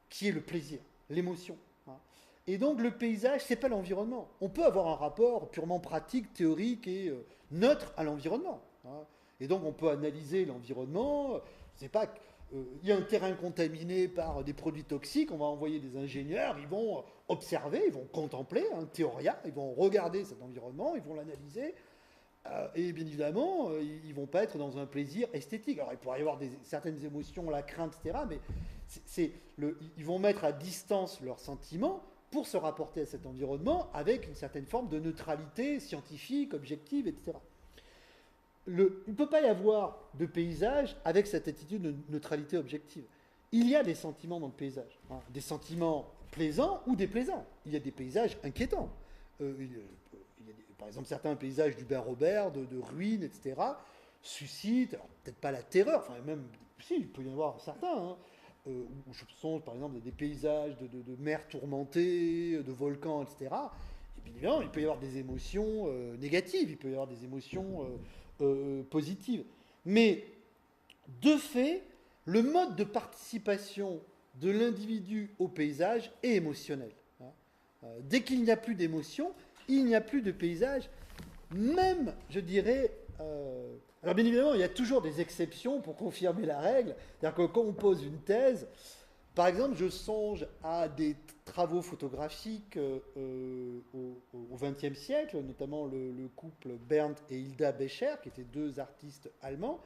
qui est le plaisir, l'émotion. Et donc le paysage, ce n'est pas l'environnement. On peut avoir un rapport purement pratique, théorique et neutre à l'environnement. Et donc on peut analyser l'environnement. C'est pas il y a un terrain contaminé par des produits toxiques, on va envoyer des ingénieurs, ils vont observer, ils vont contempler, théoria, ils vont regarder cet environnement, ils vont l'analyser, et bien évidemment, ils ne vont pas être dans un plaisir esthétique. Alors il pourrait y avoir certaines émotions, la crainte, etc., mais ils vont mettre à distance leurs sentiments pour se rapporter à cet environnement avec une certaine forme de neutralité scientifique, objective, etc. Il ne peut pas y avoir de paysage avec cette attitude de neutralité objective. Il y a des sentiments dans le paysage, des sentiments plaisants ou déplaisants. Il y a des paysages inquiétants. Par exemple, certains paysages du Bain-Robert, de ruines, etc., suscitent, peut-être pas la terreur, enfin même, si, il peut y en avoir certains, où je songe par exemple des paysages de mers tourmentées, de volcans, etc. Et bien évidemment, il peut y avoir des émotions négatives, il peut y avoir des émotions positives. Mais de fait, le mode de participation de l'individu au paysage est émotionnel. Dès qu'il n'y a plus d'émotion, il n'y a plus de paysage, même, je dirais... alors bien évidemment, il y a toujours des exceptions pour confirmer la règle. C'est-à-dire que quand on pose une thèse, par exemple, je songe à des travaux photographiques au XXe siècle, notamment le couple Bernd et Hilda Becher, qui étaient deux artistes allemands,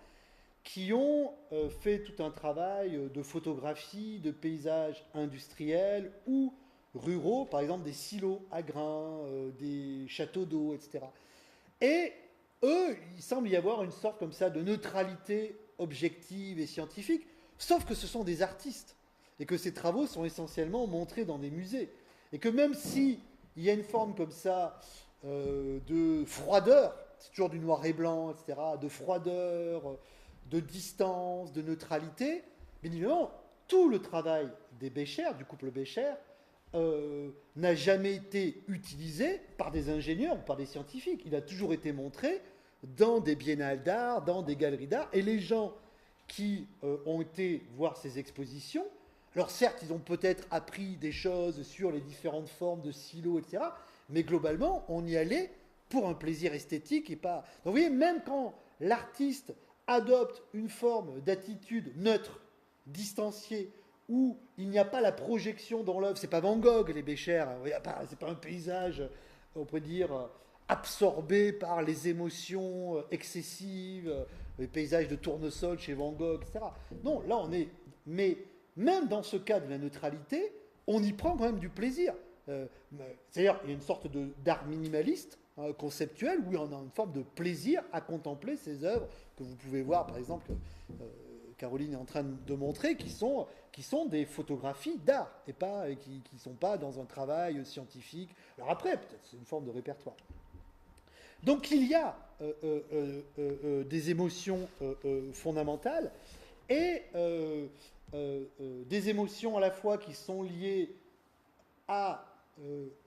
qui ont fait tout un travail de photographie de paysages industriels ou ruraux, par exemple des silos à grains, des châteaux d'eau, etc. Et eux, il semble y avoir une sorte comme ça de neutralité objective et scientifique, sauf que ce sont des artistes, et que ces travaux sont essentiellement montrés dans des musées. Et que même si il y a une forme comme ça de froideur, c'est toujours du noir et blanc, etc., de froideur, de distance, de neutralité, bien évidemment, tout le travail des Becher, du couple Becher, n'a jamais été utilisé par des ingénieurs ou par des scientifiques. Il a toujours été montré dans des biennales d'art, dans des galeries d'art, et les gens qui ont été voir ces expositions, alors certes, ils ont peut-être appris des choses sur les différentes formes de silos, etc., mais globalement, on y allait pour un plaisir esthétique et pas... Donc vous voyez, même quand l'artiste adopte une forme d'attitude neutre, distanciée, où il n'y a pas la projection dans l'œuvre, c'est pas Van Gogh, les Becher, c'est pas un paysage, on peut dire, absorbé par les émotions excessives, les paysages de tournesol chez Van Gogh, etc. Non, là on est... Mais même dans ce cas de la neutralité, on y prend quand même du plaisir. C'est-à-dire, il y a une sorte d'art minimaliste, conceptuel, où on a une forme de plaisir à contempler ces œuvres que vous pouvez voir, par exemple, Caroline est en train de montrer, qui sont des photographies d'art, et qui ne sont pas dans un travail scientifique. Alors après, peut-être c'est une forme de répertoire. Donc il y a des émotions fondamentales, et des émotions à la fois qui sont liées à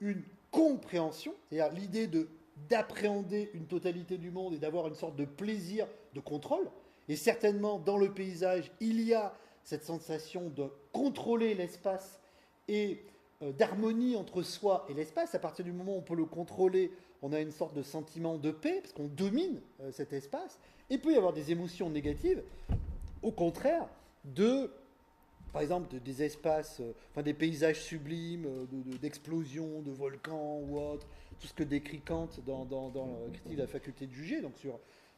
une compréhension, c'est-à-dire l'idée de d'appréhender une totalité du monde et d'avoir une sorte de plaisir de contrôle. Et certainement, dans le paysage, il y a cette sensation de contrôler l'espace et d'harmonie entre soi et l'espace. À partir du moment où on peut le contrôler, on a une sorte de sentiment de paix, parce qu'on domine cet espace. Et il peut y avoir des émotions négatives, au contraire, par exemple, des espaces, enfin des paysages sublimes, d'explosions, de volcans ou autres, tout ce que décrit Kant dans la critique de la faculté de juger, donc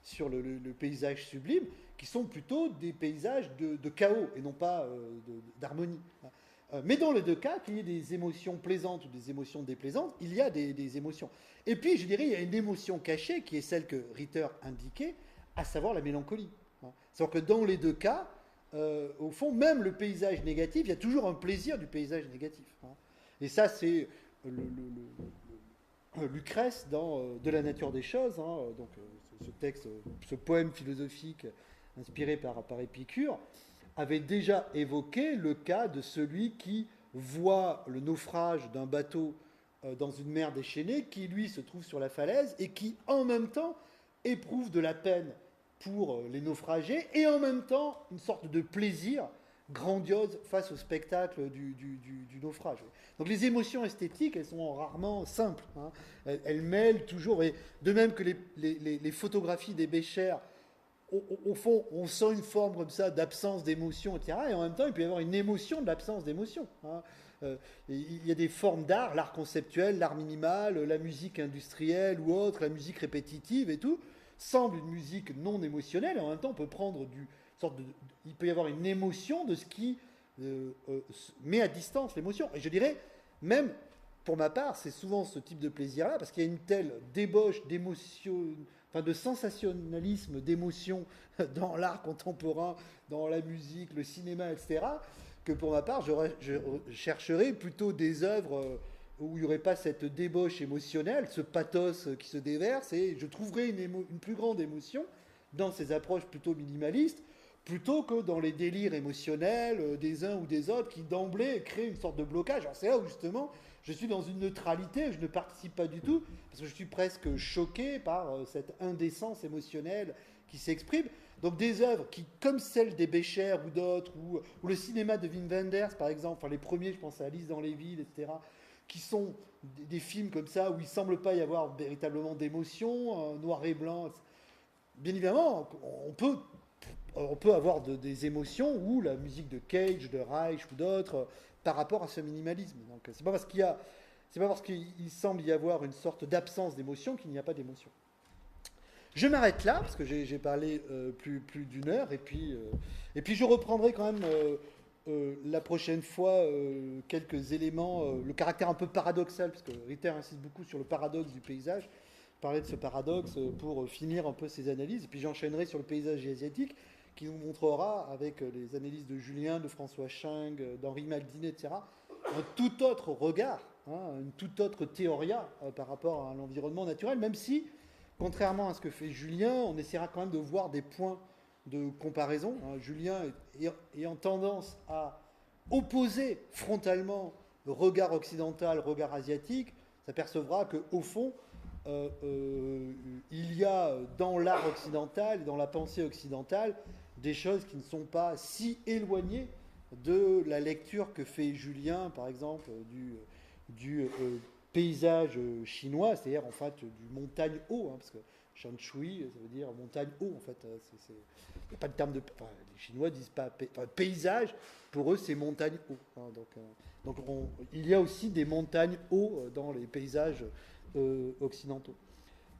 sur le paysage sublime, qui sont plutôt des paysages de chaos et non pas d'harmonie. Mais dans les deux cas, qu'il y ait des émotions plaisantes ou des émotions déplaisantes, il y a des émotions. Et puis, je dirais, il y a une émotion cachée qui est celle que Ritter indiquait, à savoir la mélancolie. C'est-à-dire que dans les deux cas, au fond, même le paysage négatif, il y a toujours un plaisir du paysage négatif. Et ça, c'est Lucrèce dans De la nature des choses, donc ce texte, ce poème philosophique inspiré par Épicure, avait déjà évoqué le cas de celui qui voit le naufrage d'un bateau dans une mer déchaînée, qui lui se trouve sur la falaise et qui en même temps éprouve de la peine pour les naufragés et en même temps une sorte de plaisir grandiose face au spectacle du naufrage. Donc les émotions esthétiques, elles sont rarement simples. Elles mêlent toujours, et de même que les photographies des Bécher, au fond, on sent une forme comme ça d'absence d'émotion, etc. Et en même temps, il peut y avoir une émotion de l'absence d'émotion. Il y a des formes d'art, l'art conceptuel, l'art minimal, la musique industrielle ou autre, la musique répétitive et tout, semble une musique non émotionnelle, et en même temps, on peut prendre il peut y avoir une émotion de ce qui met à distance l'émotion. Et je dirais, même pour ma part, c'est souvent ce type de plaisir-là, parce qu'il y a une telle débauche d'émotion, enfin de sensationnalisme, d'émotion dans l'art contemporain, dans la musique, le cinéma, etc., que pour ma part, je chercherais plutôt des œuvres où il n'y aurait pas cette débauche émotionnelle, ce pathos qui se déverse, et je trouverais une plus grande émotion dans ces approches plutôt minimalistes, plutôt que dans les délires émotionnels des uns ou des autres qui d'emblée créent une sorte de blocage. Alors c'est là où justement je suis dans une neutralité, je ne participe pas du tout, parce que je suis presque choqué par cette indécence émotionnelle qui s'exprime. Donc des œuvres qui, comme celles des Bécher ou d'autres, ou le cinéma de Wim Wenders par exemple, enfin les premiers, je pense à Alice dans les villes, etc., qui sont des films comme ça où il ne semble pas y avoir véritablement d'émotion, noir et blanc. Bien évidemment, on peut avoir des émotions où la musique de Cage, de Reich ou d'autres, par rapport à ce minimalisme. Donc c'est pas parce qu'il semble y avoir une sorte d'absence d'émotion qu'il n'y a pas d'émotion. Je m'arrête là, parce que j'ai parlé plus d'une heure, et puis je reprendrai quand même la prochaine fois quelques éléments, le caractère un peu paradoxal, parce que Ritter insiste beaucoup sur le paradoxe du paysage, parler de ce paradoxe pour finir un peu ces analyses, et puis j'enchaînerai sur le paysage asiatique, qui nous montrera, avec les analyses de Julien, de François Chang, d'Henri Maldinet, etc., un tout autre regard, une toute autre théoria par rapport à l'environnement naturel, même si, contrairement à ce que fait Julien, on essaiera quand même de voir des points de comparaison. Julien ayant tendance à opposer frontalement le regard occidental, regard asiatique, s'apercevra qu'au fond, il y a dans l'art occidental, dans la pensée occidentale, des choses qui ne sont pas si éloignées de la lecture que fait Julien, par exemple, du paysage chinois, c'est-à-dire en fait du montagne haut, parce que Shanshui, ça veut dire montagne haut, en fait. Il n'y a pas de terme de... Enfin, les Chinois disent pas... paysage, pour eux, c'est montagne haut. Donc il y a aussi des montagnes hauts dans les paysages occidentaux.